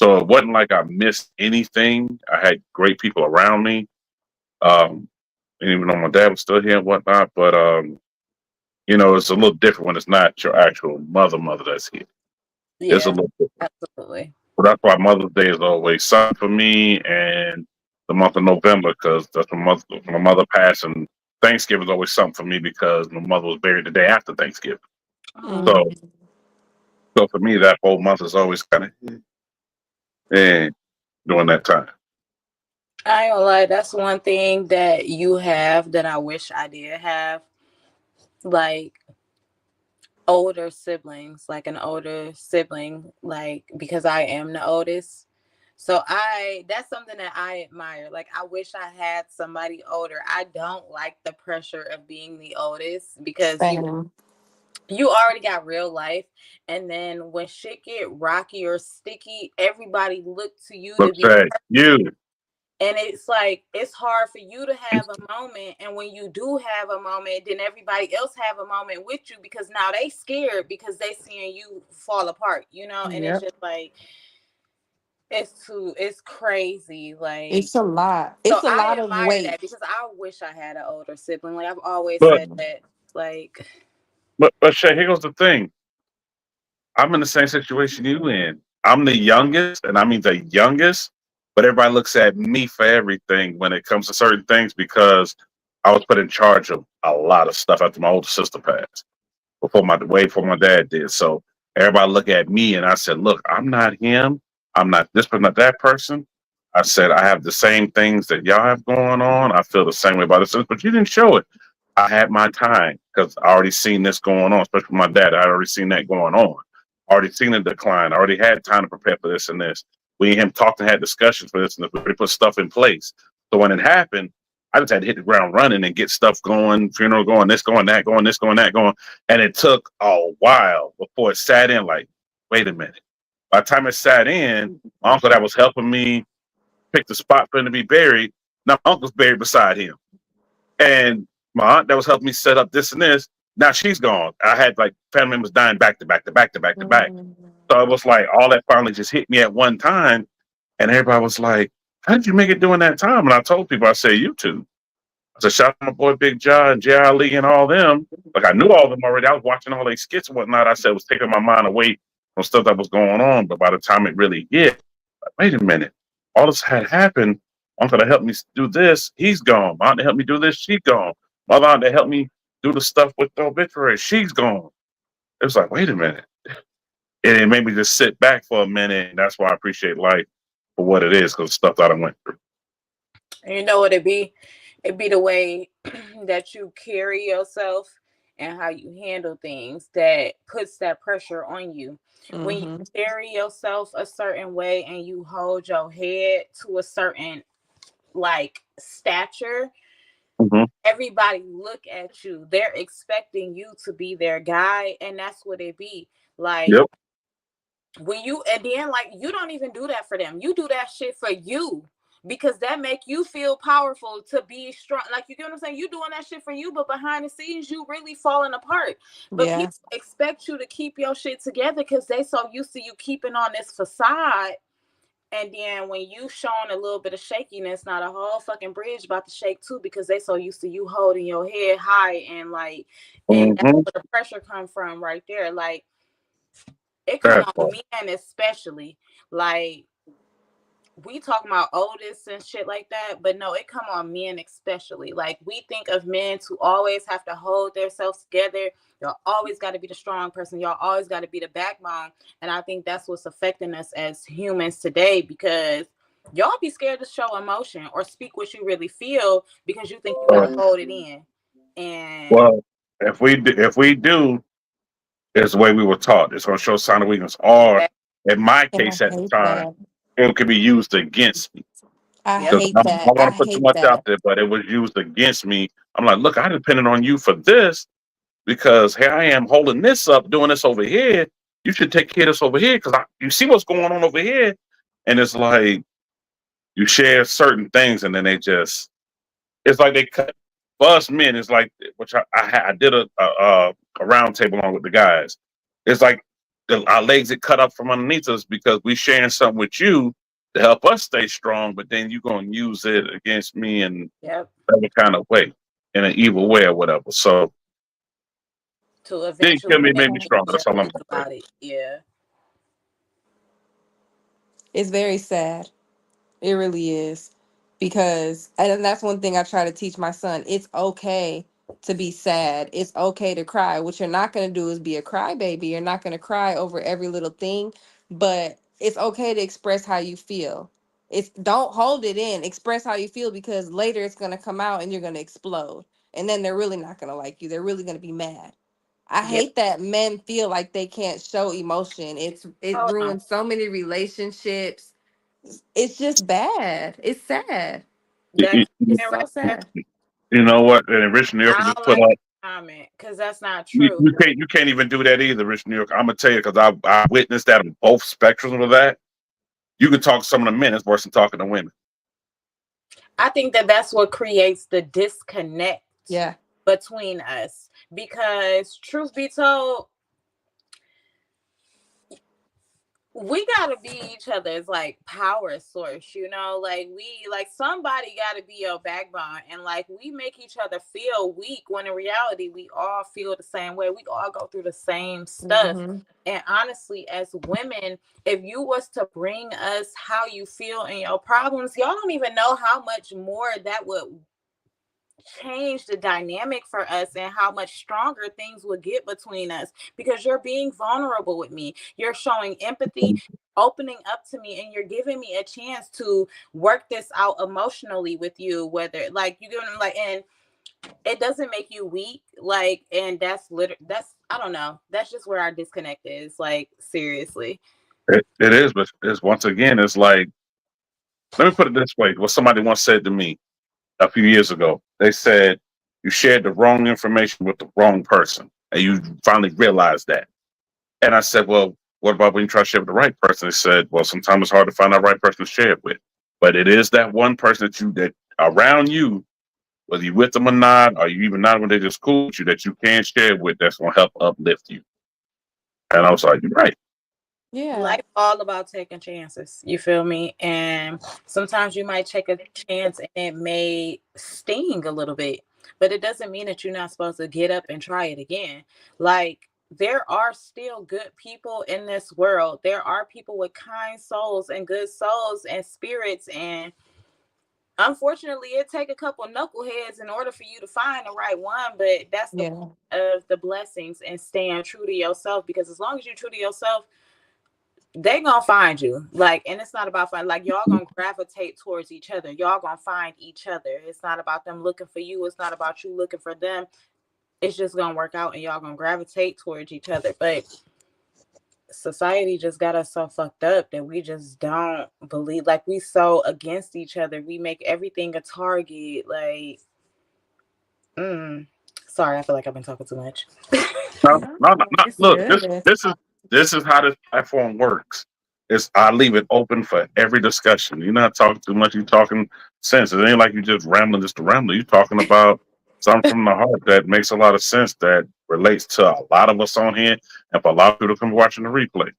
So it wasn't like I missed anything. I had great people around me. Um, and even though my dad was still here and whatnot, but it's a little different when it's not your actual mother that's here. It's a Yeah, little different. absolutely. So that's why Mother's Day is always something for me, and the month of November because that's my mother passed, and Thanksgiving is always something for me because my mother was buried the day after Thanksgiving. Oh, So, Mm. so for me, that whole month is always kind of during that time. I ain't gonna lie, that's one thing that you have that I wish I did have. Like older siblings, like an older sibling, like because I am the oldest. So that's something that I admire. Like I wish I had somebody older. I don't like the pressure of being the oldest because Same. you already got real life, and then when shit get rocky or sticky, everybody look to you to Look be, at you. and it's like it's hard for you to have a moment, and when you do have a moment, then everybody else have a moment with you because now they scared because they seeing you fall apart, and it's Yep. just like it's crazy, like. It's a lot. So It's a I lot of admire that weight. because I wish I had an older sibling. Like I've always But said that, like. but Shay, here goes the thing. I'm in the same situation you in. I'm the youngest, and I mean the youngest, but everybody looks at me for everything when it comes to certain things because I was put in charge of a lot of stuff after my older sister passed, way before my dad did. So everybody look at me and I said, look, I'm not him. I'm not this, but not that person. I said, I have the same things that y'all have going on. I feel the same way about this, but you didn't show it. I had my time because I already seen this going on, especially with my dad. I already seen that going on. Already seen the decline. I already had time to prepare for this and this. We and him talked and had discussions for this and this. We already put stuff in place. So when it happened, I just had to hit the ground running and get stuff going, funeral going, this going, that going, this going, that going. And it took a while before it sat in like, wait a minute. By the time it sat in, my uncle that was helping me pick the spot for him to be buried, now my uncle's buried beside him. And my aunt that was helping me set up this and this, now she's gone. I had like family members dying back to back to back to back to back. Mm. So it was like all that finally just hit me at one time. And everybody was like, how did you make it during that time? And I told people, I said, YouTube. I said, shout out to my boy Big John and J.R. Lee and all them. Like I knew all of them already. I was watching all their skits and whatnot. I said it was taking my mind away from stuff that was going on. But by the time it really hit, like, wait a minute. All this had happened. Uncle that helped me do this, he's gone. My aunt that helped me do this, she's gone. My other aunt that helped me do the stuff with the obituary, she's gone. It was like, wait a minute. And it made me just sit back for a minute. And that's why I appreciate life for what it is, because stuff that I went through. And you know what it be? It be the way that you carry yourself and how you handle things that puts that pressure on you. When you Mm-hmm. carry yourself a certain way and you hold your head to a certain like stature, Mm-hmm. everybody look at you. They're expecting you to be their guy, and that's what it be. Like Yep. when you and then like you don't even do that for them, you do that shit for you because that make you feel powerful to be strong, like you get what I'm saying, you doing that shit for you, but behind the scenes you really falling apart. But Yeah. people expect you to keep your shit together because they so used to you keeping on this facade, and then when you showing a little bit of shakiness, not a whole fucking bridge about to shake too because they so used to you holding your head high, and like, and that's Mm-hmm. where the pressure come from right there. Like it come That on part. men especially. Like we talk about oldest and shit like that, but no, it come on men especially. Like we think of men to always have to hold themselves together. Y'all always got to be the strong person. Y'all always got to be the backbone. And I think that's what's affecting us as humans today because y'all be scared to show emotion or speak what you really feel because you think you got to hold it in. And Well, if we do, it's the way we were taught. It's going to show sign of weakness. Or exactly, in my And I case at the hate time, that. it could be used against me. I yep, Because hate I don't that. I want to put too hate much out that. there, but it was used against me. I'm like, look, I depended on you for this because here I am holding this up, doing this over here. You should take care of this over here because you see what's going on over here. And it's like you share certain things and then they just It's like they cut for us men. It's like which I did a round table on with the guys. It's like our legs get cut up from underneath us because we sharing something with you to help us stay strong. But then you gonna use it against me in Yep. every kind of way, in an evil way or whatever. So To didn't eventually kill me, made make me you stronger. feel That's all I'm weak gonna say. about it. Yeah. It's very sad. It really is. Because, and that's one thing I try to teach my son. It's okay to be sad. It's okay to cry. What you're not going to do is be a crybaby. You're not going to cry over every little thing, but it's okay to express how you feel. It's don't hold it in. Express how you feel because later it's going to come out and you're going to explode. And then they're really not going to like you. They're really going to be mad. I Yep. hate that men feel like they can't show emotion. It Oh no. ruins so many relationships. It's just bad. It's sad. That It's comment so right there. sad. You know what? And Rich New Yorker I just don't put like up. that comment because that's not true. You can't even do that either, Rich New York. I'm gonna tell you because I witnessed that on both spectrums of that. You can talk to some of the men. It's worse than talking to women. I think that that's what creates the disconnect Yeah. between us because truth be told, we gotta be each other's like power source, like we like somebody gotta be your backbone and like we make each other feel weak when in reality we all feel the same way. We all go through the same stuff. Mm-hmm. And honestly, as women, if you was to bring us how you feel and your problems, y'all don't even know how much more that would change the dynamic for us and how much stronger things would get between us because you're being vulnerable with me. You're showing empathy, opening up to me, and you're giving me a chance to work this out emotionally with you, whether like you give them like, and it doesn't make you weak. Like, and that's, I don't know. That's just where our disconnect is. Like, seriously. It is, but it's once again, it's like let me put it this way. What somebody once said to me a few years ago. They said you shared the wrong information with the wrong person, and you finally realized that. And I said, well, what about when you try to share with the right person? They said, well, sometimes it's hard to find that right person to share it with, but it is that one person that around you, whether you with them or not, or you even not when they just cool with you, that you can share it with. That's gonna help uplift you. And I was like, you're right. Yeah. Life all about taking chances. You feel me? And sometimes you might take a chance and it may sting a little bit, but it doesn't mean that you're not supposed to get up and try it again. Like there are still good people in this world. There are people with kind souls and good souls and spirits, and unfortunately it take a couple knuckleheads in order for you to find the right one, but that's the Yeah. point of the blessings and staying true to yourself, because as long as you're true to yourself, they gonna find you. Like, and it's not about like y'all gonna gravitate towards each other. Y'all gonna find each other. It's not about them looking for you. It's not about you looking for them. It's just gonna work out and y'all gonna gravitate towards each other. But society just got us so fucked up that we just don't believe, like we so against each other. We make everything a target. Like, sorry, I feel like I've been talking too much. No, No, no, no, no. it's Look, good. this is how this platform works. It's I leave it open for every discussion. You're not talking too much. You're talking sense. It ain't like you just rambling just to ramble. You're talking about something from the heart that makes a lot of sense that relates to a lot of us on here and for a lot of people to come watching the replay.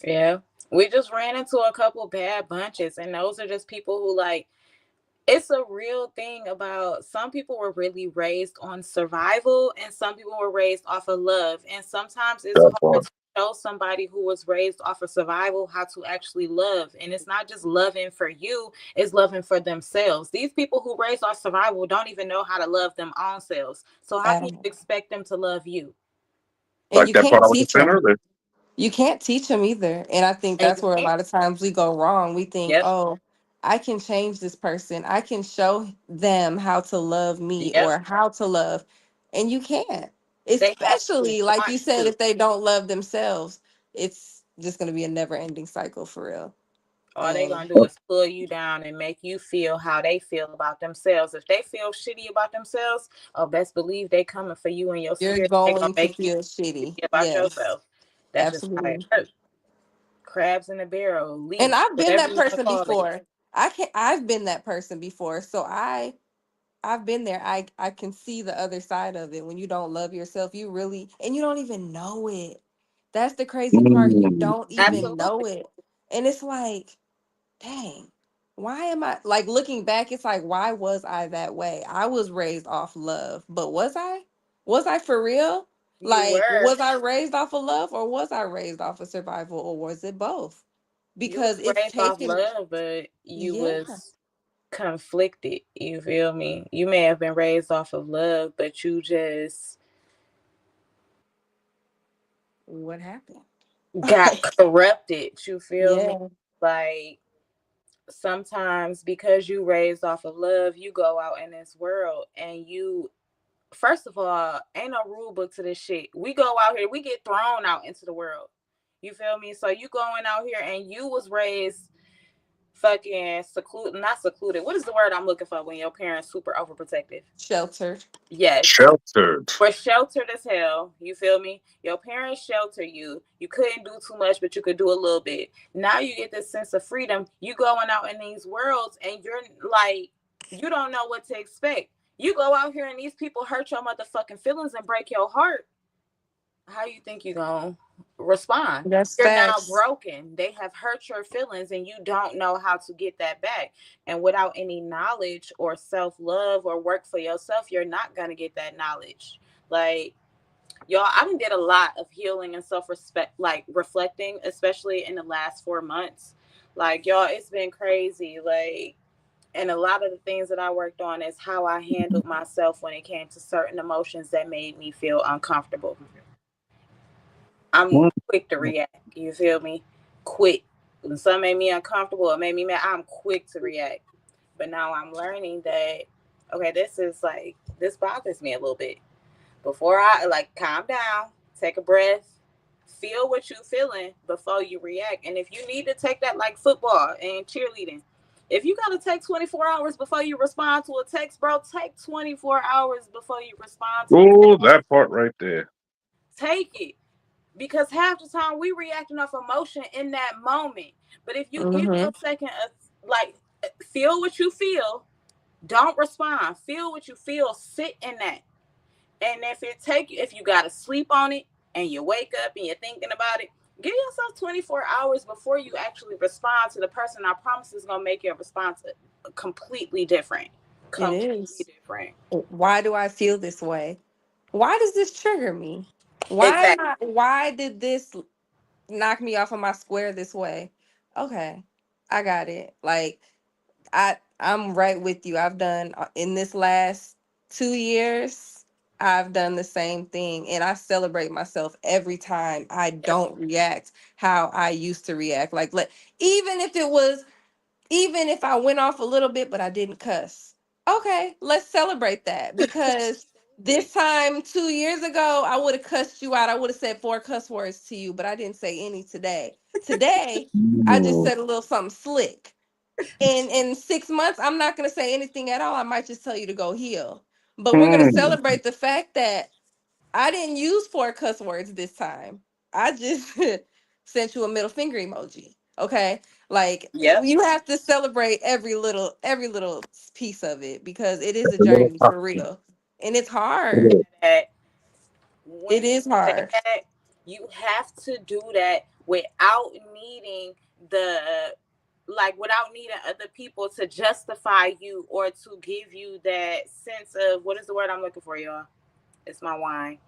Yeah. We just ran into a couple bad bunches, and those are just people who like, it's a real thing about some people were really raised on survival and some people were raised off of love. And sometimes it's That hard part. to show somebody who was raised off of survival how to actually love. And it's not just loving for you, it's loving for themselves. These people who raised off survival don't even know how to love them own selves. So how can you Adam. expect them to love you? And Like you that part can't I was just teach saying them. earlier. You can't teach them either. And I think And that's you where a can't. lot of times we go wrong. We think, Yep. oh, I can change this person. I can show them how to love me Yep. or how to love. And you can't. They have to Especially, like want you said, to. if they don't love themselves, it's just going to be a never ending cycle for real. All they And gonna do is pull you down and make you feel how they feel about themselves. If they feel shitty about themselves, oh, best believe they coming for you and your you're spirit. They gonna going to make you feel feel shitty. shitty about Yes, yourself. That's just how it absolutely. works. Crabs in the barrel, And leech, I've been whatever that you want to person call it. before. I've been that person before. So I I've been there. I can see the other side of it. When you don't love yourself, you really, and you don't even know it. That's the crazy part. You Mm. don't even know Absolutely. it. And it's like, dang, why am I like looking back? It's like, why was I that way? I was raised off love, but was I? Was I for real? You Like, were. was I raised off of love or was I raised off of survival or was it both? You was Because it's raised off taken, love, but you yeah, was conflicted. You feel me? You may have been raised off of love, but you just what happened? got corrupted. You feel me? Yeah, Like sometimes because you raised off of love, you go out in this world and you first of all, ain't no rule book to this shit. We go out here, we get thrown out into the world. You feel me? So you going out here and you was raised fucking secluded, not secluded. What is the word I'm looking for when your parents super overprotective? sheltered. Yes. Sheltered. We're sheltered as hell. You feel me? Your parents shelter you. You couldn't do too much, but you could do a little bit. Now you get this sense of freedom. You going out in these worlds and you're like, you don't know what to expect. You go out here and these people hurt your motherfucking feelings and break your heart. How you think you gonna respond? That's You're now facts. broken. They have hurt your feelings and you don't know how to get that back. And without any knowledge or self-love or work for yourself, you're not gonna get that knowledge. Like y'all, I done did a lot of healing and self-respect, like reflecting, especially in the last 4 months. Like y'all, it's been crazy. Like and a lot of the things that I worked on is how I handled myself when it came to certain emotions that made me feel uncomfortable. I'm Mm. quick to react. You feel me? Quick. When something made me uncomfortable or made me mad, I'm quick to react. But now I'm learning that okay, this is like this bothers me a little bit. Before I like calm down, take a breath, feel what you're feeling before you react. And if you need to take that like football and cheerleading, if you gotta take 24 hours before you respond to a text, bro, take 24 hours before you respond to a text. Oh, that part right there. Take it because half the time we reacting off emotion in that moment. But if you give Mm-hmm. a second of like feel what you feel, don't respond. Feel what you feel, sit in that. And if you gotta sleep on it and you wake up and you're thinking about it, give yourself 24 hours before you actually respond to the person. I promise it's gonna make your response completely different. It Completely is. different. Why do I feel this way? Why does this trigger me? Exactly. Why did this knock me off of my square this way? Okay. I got it. Like I'm right with you. I've done in this last 2 years, I've done the same thing and I celebrate myself every time I Yes. don't react how I used to react. Like even if it was even if I went off a little bit, but I didn't cuss. Okay, let's celebrate that because this time 2 years ago, I would have cussed you out. I would have said 4 cuss words to you, but I didn't say any today. Today, I just Mm. said a little something slick. In 6 months, I'm not gonna say anything at all. I might just tell you to go heal. But we're gonna Mm. celebrate the fact that I didn't use 4 cuss words this time. I just sent you a middle finger emoji. Okay? Like Yep. you have to celebrate every little piece of it because it is a A little journey pop. for real. And it's hard. It That when It you is say hard. that, you have to do that without needing the without needing other people to justify you or to give you that sense of what is the word I'm looking for, y'all? It's my wine.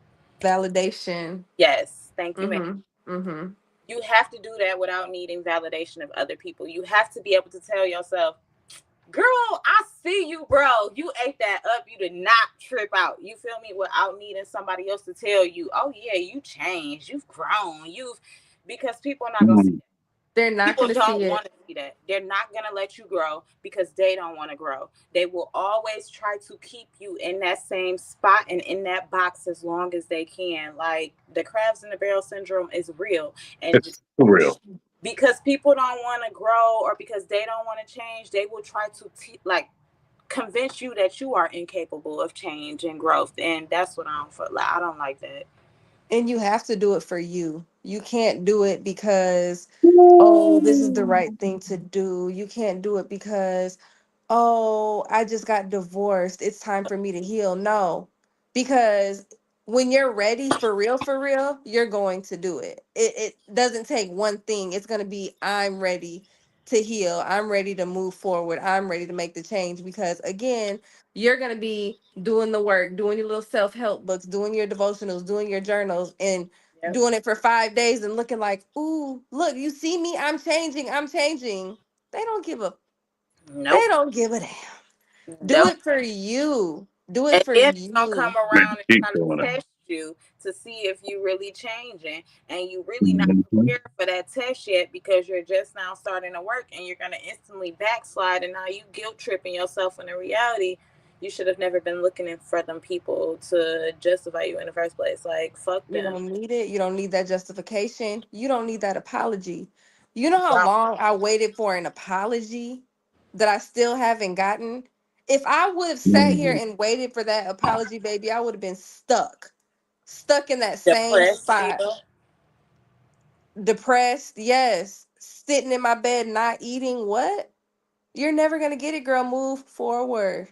Validation. Yes, thank you, ma'am. Mm-hmm. Mm-hmm. You have to do that without needing validation of other people. You have to be able to tell yourself, girl, I see you, bro. You ate that up. You did not trip out. You feel me? Without needing somebody else to tell you, oh yeah, you changed. You've grown. Because people are not gonna see mm. that. They're not People gonna see don't it. want to see that. They're not gonna let you grow because they don't want to grow. They will always try to keep you in that same spot and in that box as long as they can. Like the crabs in the barrel syndrome is real. And It's for real. because people don't want to grow or because they don't want to change, they will try to convince you that you are incapable of change and growth. And that's what I don't feel like. I don't like that. And you have to do it for you. You can't do it because, oh, this is the right thing to do. You can't do it because, oh, I just got divorced. It's time for me to heal. No, because when you're ready for real, you're going to do it. It doesn't take one thing. It's going to be, I'm ready to heal. I'm ready to move forward. I'm ready to make the change because, again, you're going to be doing the work, doing your little self help books, doing your devotionals, doing your journals, and Yep. doing it for 5 days and looking like, ooh, look, you see me? I'm changing. I'm changing. They don't give a they Nope. don't give a damn. Do Don't. it for you. Do it And for then it's gonna come you. Man, around and keep try to doing it. test you to see if you really changing, and you really not Mm-hmm. prepared for that test yet because you're just now starting to work, and you're gonna instantly backslide, and now you guilt tripping yourself when in reality you should have never been looking in for them people to justify you in the first place. Like fuck You them. don't need it. You don't need that justification. You don't need that apology. You know how Wow. long I waited for an apology that I still haven't gotten? If I would have sat here Mm-hmm. and waited for that apology, baby, I would have been stuck. Stuck in that same Depressed spot. still. Depressed, yes. Sitting in my bed not eating. What? You're never gonna get it, girl. Move forward.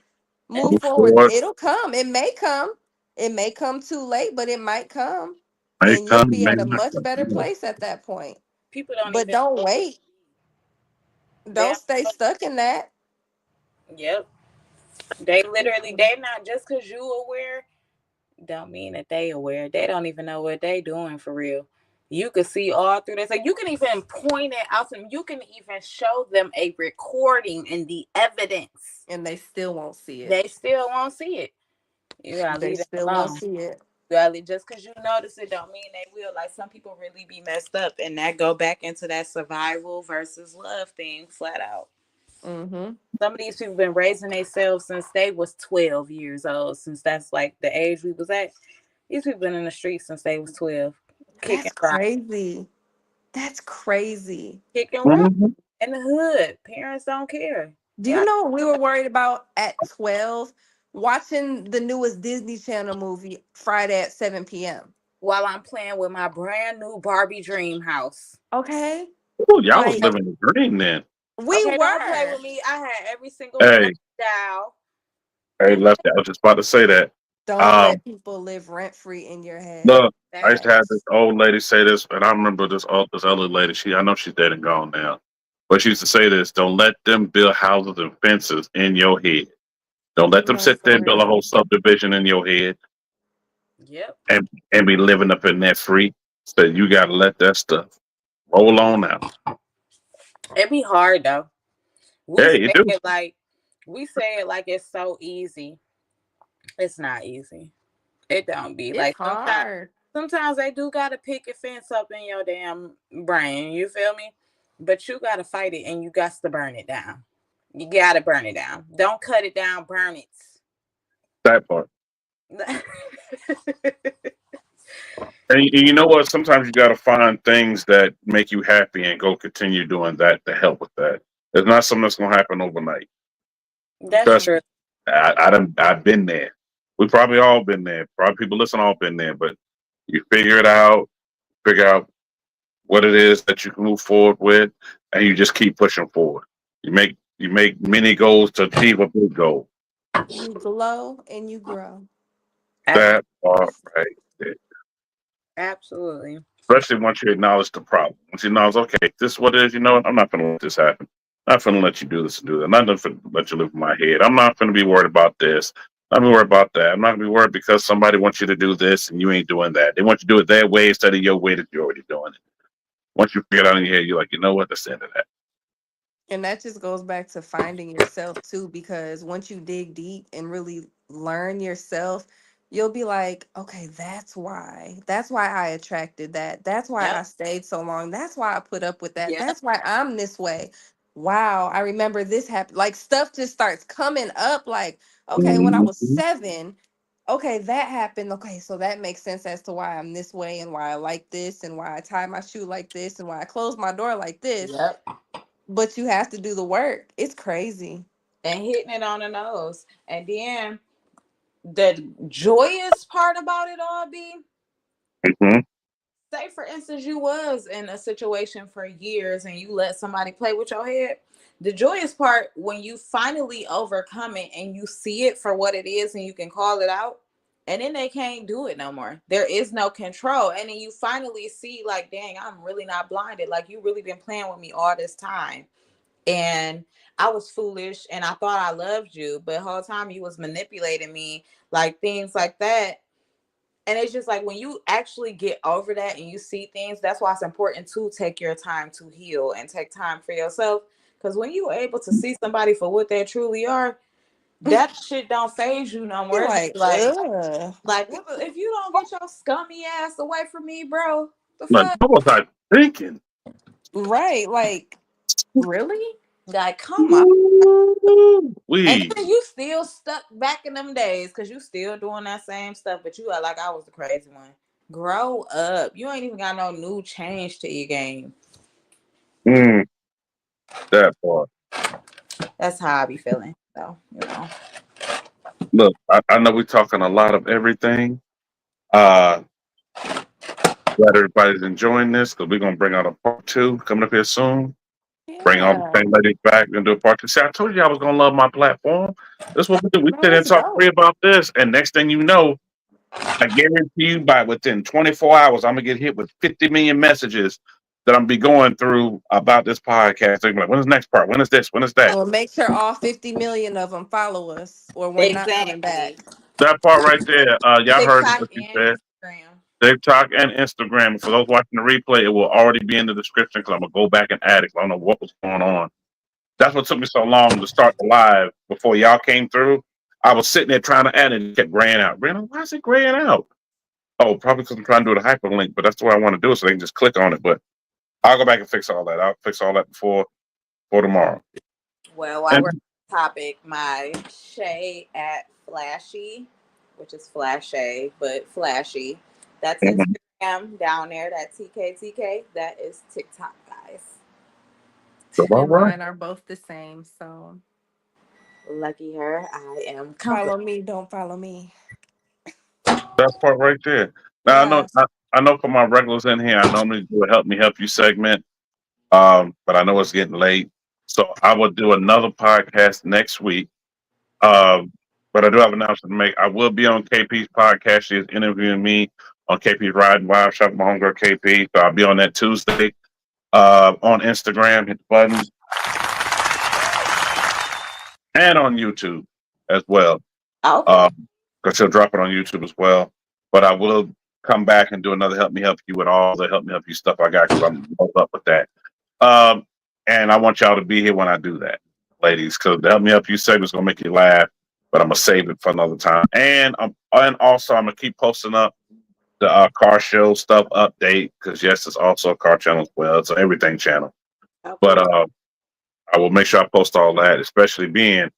Move Move forward. forward. It'll come. It may come. It may come too late, but it might come. May And you'll come, be may at a not much better come. place at that point. People don't But even don't know what wait. they Don't stay stuck in that. yep. They literally they not just cause you aware don't mean that they aware. They don't even know what they doing for real. You could see all through this. Like you can even point it out to them. You can even show them a recording and the evidence. And they still won't see it. They still won't see it. You gotta They leave that still won't alone. see it. You gotta, just because you notice it don't mean they will. Like some people really be messed up, and that go back into that survival versus love thing, flat out. Mm-hmm. Some of these people been raising themselves since they was 12 years old. Since that's like the age we was at. These people been in the streets since they was 12, kicking That's rock, crazy. That's crazy. kicking rock Mm-hmm. in the hood. Parents don't care. Do you Yeah. know what we were worried about at 12? Watching the newest Disney Channel movie Friday at 7 p.m. While I'm playing with my brand new Barbie dream house. Okay? Oh, y'all was Like, living the dream then. we Okay, don't play were. with me. I had every single Hey, Barbie doll. hey, left. I was just about to say that. Don't Um, let people live rent free in your head. look, I used to have this Facts. old lady say this, and I remember this other lady. I know she's dead and gone now, but she used to say this: "Don't let them build houses and fences in your head. Don't let them No, sit there for and build a whole real. subdivision in your head Yep. and be living up in that free. So you got to let that stuff roll on out. It be hard though. We Yeah, say you do. it like we say it like it's so easy. It's not easy. It don't be It's like sometimes. hard. Sometimes they do gotta pick a fence up in your damn brain. You feel me? But you gotta fight it and you got to burn it down. You gotta burn it down. Don't cut it down. Burn That part. it. And you know what? Sometimes you got to find things that make you happy and go continue doing that to help with that. It's not something that's going to happen overnight. That's Trust true. me. I've been there. We probably all been there. Probably people listen all been there. But you figure it out, figure out what it is that you can move forward with, and you just keep pushing forward. You make many goals to achieve a big goal. You glow and you grow. That part right there. Absolutely. Especially once you acknowledge the problem. Once you acknowledge, okay, this is what it is, you know what? I'm not going to let this happen. I'm not going to let you do this and do that. I'm not going to let you live in my head. I'm not going to be worried about this. I'm not going to be worried about that. I'm not going to be worried because somebody wants you to do this and you ain't doing that. They want you to do it their way instead of your way that you're already doing it. Once you figure it out in your head, you're like, you know what? That's the end of that. And that just goes back to finding yourself too, because once you dig deep and really learn yourself, you'll be like, okay, that's why. That's why I attracted that. That's why I Yep. stayed so long. That's why I put up with that. Yep. That's why I'm this way. Wow, I remember this happened. Like stuff just starts coming up like, okay, when I was Mhm. 7, okay, that happened. Okay, so that makes sense as to why I'm this way and why I like this and why I tie my shoe like this and why I close my door like this, Yep. but you have to do the work. It's crazy. And hitting it on the nose. And then the joyous part about it all be Mhm. say for instance you was in a situation for years and you let somebody play with your head, the joyous part when you finally overcome it and you see it for what it is and you can call it out, and then they can't do it no more. There is no control, and then you finally see like, dang, I'm really not blinded. Like, you really been playing with me all this time, and I was foolish and I thought I loved you, but the whole time you was manipulating me, like things like that. And it's just like when you actually get over that and you see things, that's why it's important to take your time to heal and take time for yourself. Because when you're able to see somebody for what they truly are, that shit don't phase you no more. You're It's like, just like, ugh. if you don't get your scummy ass away from me, bro, the Like, fuck? what was I thinking? Right. Like, really? Like, come on. And We then you still stuck back in them days because you still doing that same stuff, but you are like, I was the crazy one. Grow up. You ain't even got no new change to your game. mm, that part. That's how I be feeling. So, Look, I know we're talking a lot of everything. Uh, Glad everybody's enjoying this because we're gonna bring out a part two coming up here soon. Bring all the Yeah. same ladies back and do a part two. See, I told you I was gonna love my platform. This is what we do. We No, sit and that's talk free dope. about this, and next thing you know, I guarantee you by within 24 hours, I'm gonna get hit with 50 million messages that I'm be going through about this podcast. They're gonna be like, when is the next part? When is this? When is that? Well, make sure all 50 million of them follow us or we're not coming exactly. back. That part right there. Y'all heard TikTok what you and said. Instagram. TikTok and Instagram. For those watching the replay, it will already be in the description because I'm gonna go back and add it. I don't know what was going on. That's what took me so long to start the live before y'all came through. I was sitting there trying to add it and it kept graying out. Brandon, why is it graying out? Oh, probably because I'm trying to do the hyperlink, but that's the way I want to do it so they can just click on it. But I'll go back and fix all that. I'll fix all that before tomorrow. Well, while we're And on the topic, my Shay at Flashy, which is Flashay, but Flashy. That's mhm, Instagram down there. That TKTK. That is TikTok, guys. so all And right. mine are both the same. So Lucky her. I am follow comfortable. me, don't follow me. That part right there. Now Yeah. I know for my regulars in here, I normally do a help me help you segment. But I know it's getting late. So I will do another podcast next week. Um, but I do have an announcement to make. I will be on KP's podcast. She is interviewing me on KP's Ride and Wild Shop, my homegirl KP. So I'll be on that Tuesday. On Instagram, hit the button, and on YouTube as well. Okay. Because she'll drop it on YouTube as well. But I will come back and do another Help Me Help You with all the Help Me Help You stuff I got because I'm both up with that. Um, and I want y'all to be here when I do that, ladies, because the Help Me Help You segment's gonna make you laugh, but I'm gonna save it for another time. And also I'm gonna keep posting up the car show stuff update because yes, it's also a car channel as well. It's an everything channel. But Okay. I will make sure I post all that, especially being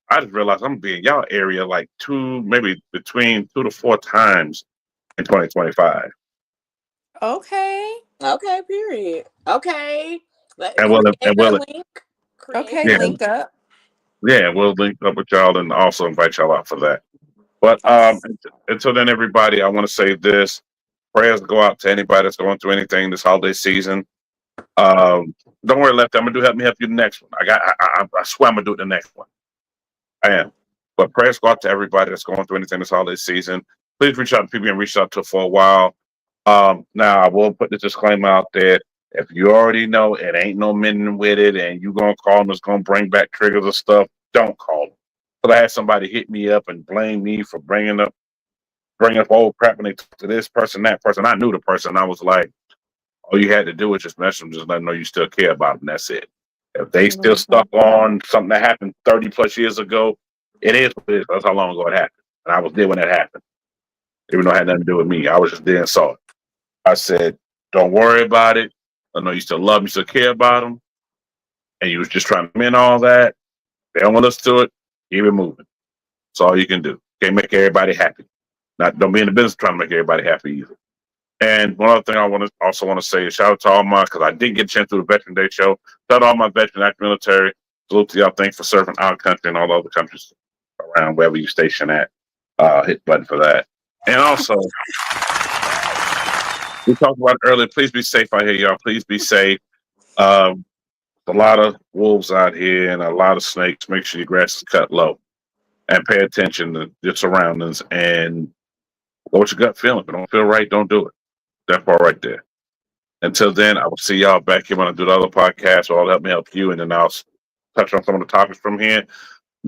I just realized I'm gonna be in y'all area like maybe between 2 to 4 times in 2025. Okay. Okay. Period. Okay. And will Create and a will it link. Create Okay, a yeah, link. link up. yeah, we'll link up with y'all and also invite y'all out for that. But Awesome. until then, everybody, I want to say this: prayers go out to anybody that's going through anything this holiday season. Um, don't worry, Lefty. I'm gonna do help me help you the next one. I swear I'm gonna do it the next one. I am. But prayers go out to everybody that's going through anything this holiday season. Please reach out to people and reached out to for a while. Now I will put the disclaimer out there. If you already know it ain't no men with it, and you gonna call them, it's gonna bring back triggers or stuff. Don't call them. But I had somebody hit me up and blame me for bring up old crap when they talk to this person, that person. I knew the person. I was like, all you had to do was just message them, just let them know you still care about them. That's it. If they still stuck Mhm. on something that happened 30 plus years ago, it is what it is. That's how long ago it happened. And I was there when it happened, even though it had nothing to do with me. I was just there and saw it. I said, don't worry about it. I know you still love them, you still care about them. And you was just trying to mend all that. They don't want us to it. Keep it moving. That's all you can do. Can't make everybody happy. Not don't be in the business trying to make everybody happy either. And one other thing I want to say is shout out to all my because I did get a chance to do the Veteran Day show. Shout out to all my veteran active military. Salute to y'all. Thanks for serving our country and all the other countries around wherever you station at. Hit the button for that. And also We talked about it earlier. Please be safe out here, y'all. Please be safe. Um, a lot of wolves out here and a lot of snakes. Make sure your grass is cut low and pay attention to your surroundings and go with your gut feeling. If it don't feel right, don't do it. That part right there. Until then, I will see y'all back here when I do the other podcast. So I'll help you, and then I'll touch on some of the topics from here.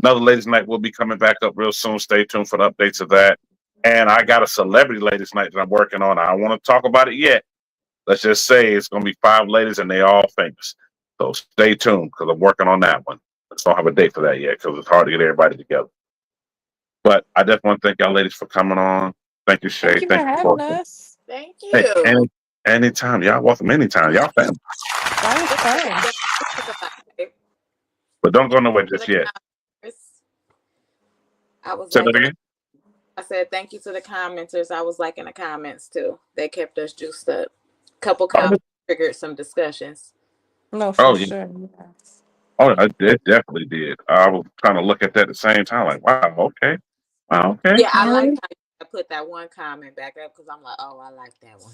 Another ladies' night will be coming back up real soon. Stay tuned for the updates of that. And I got a celebrity ladies' night that I'm working on. I don't want to talk about it yet. Let's just say it's going to be 5 ladies, and they all famous. So stay tuned because I'm working on that one. I just don't have a date for that yet because it's hard to get everybody together. But I definitely want to thank y'all ladies for coming on. Thank you, Shay. Thank you for having us. Thank you. Hey, anytime. Y'all welcome anytime. Y'all family. That was fun. But don't go nowhere just yet. I was Say like, that again? I said thank you to the commenters. I was liking the comments too. They kept us juiced up. Couple comments triggered some discussions. No, for sure. Yes. Oh, it definitely did. I was trying to look at that at the same time, like, wow, okay. Wow, okay. Yeah, I like how I put that one comment back up because I'm like, oh, I like that one.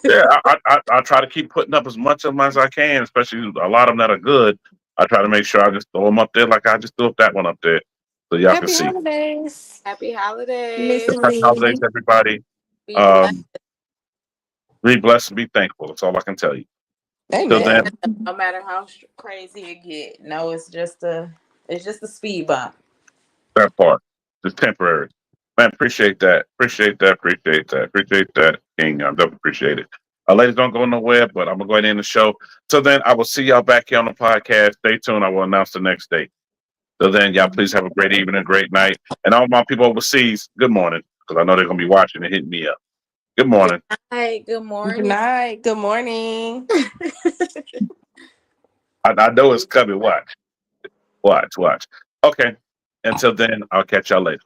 Yeah, I try to keep putting up as much of them as I can, especially a lot of them that are good. I try to make sure I just throw them up there like I just threw up that one up there. So y'all can see. Holidays. Happy holidays. Happy holidays, everybody. Be blessed and be thankful. That's all I can tell you. Amen. No matter how crazy it get, no, it's just a speed bump. That part. It's temporary. Man, appreciate that. Appreciate that, King. I definitely appreciate it. Ladies, don't go nowhere, but I'm going to go ahead and end the show. So then I will see y'all back here on the podcast. Stay tuned. I will announce the next date. So then, y'all please have a great evening, great night. And all my people overseas, good morning, because I know they're going to be watching and hitting me up. Good morning. Hi, good morning. Good night. Good morning. I know it's coming. Watch. Okay. Until then, I'll catch y'all later.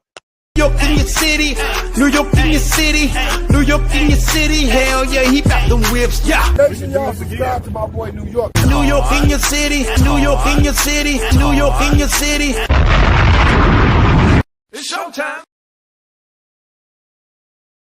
New York in your city, New York in your city, New York in your city. Hell yeah, he got them whips. Yeah. Make sure y'all subscribe to my boy New York. New York in your city, New York in your city, New York in your city.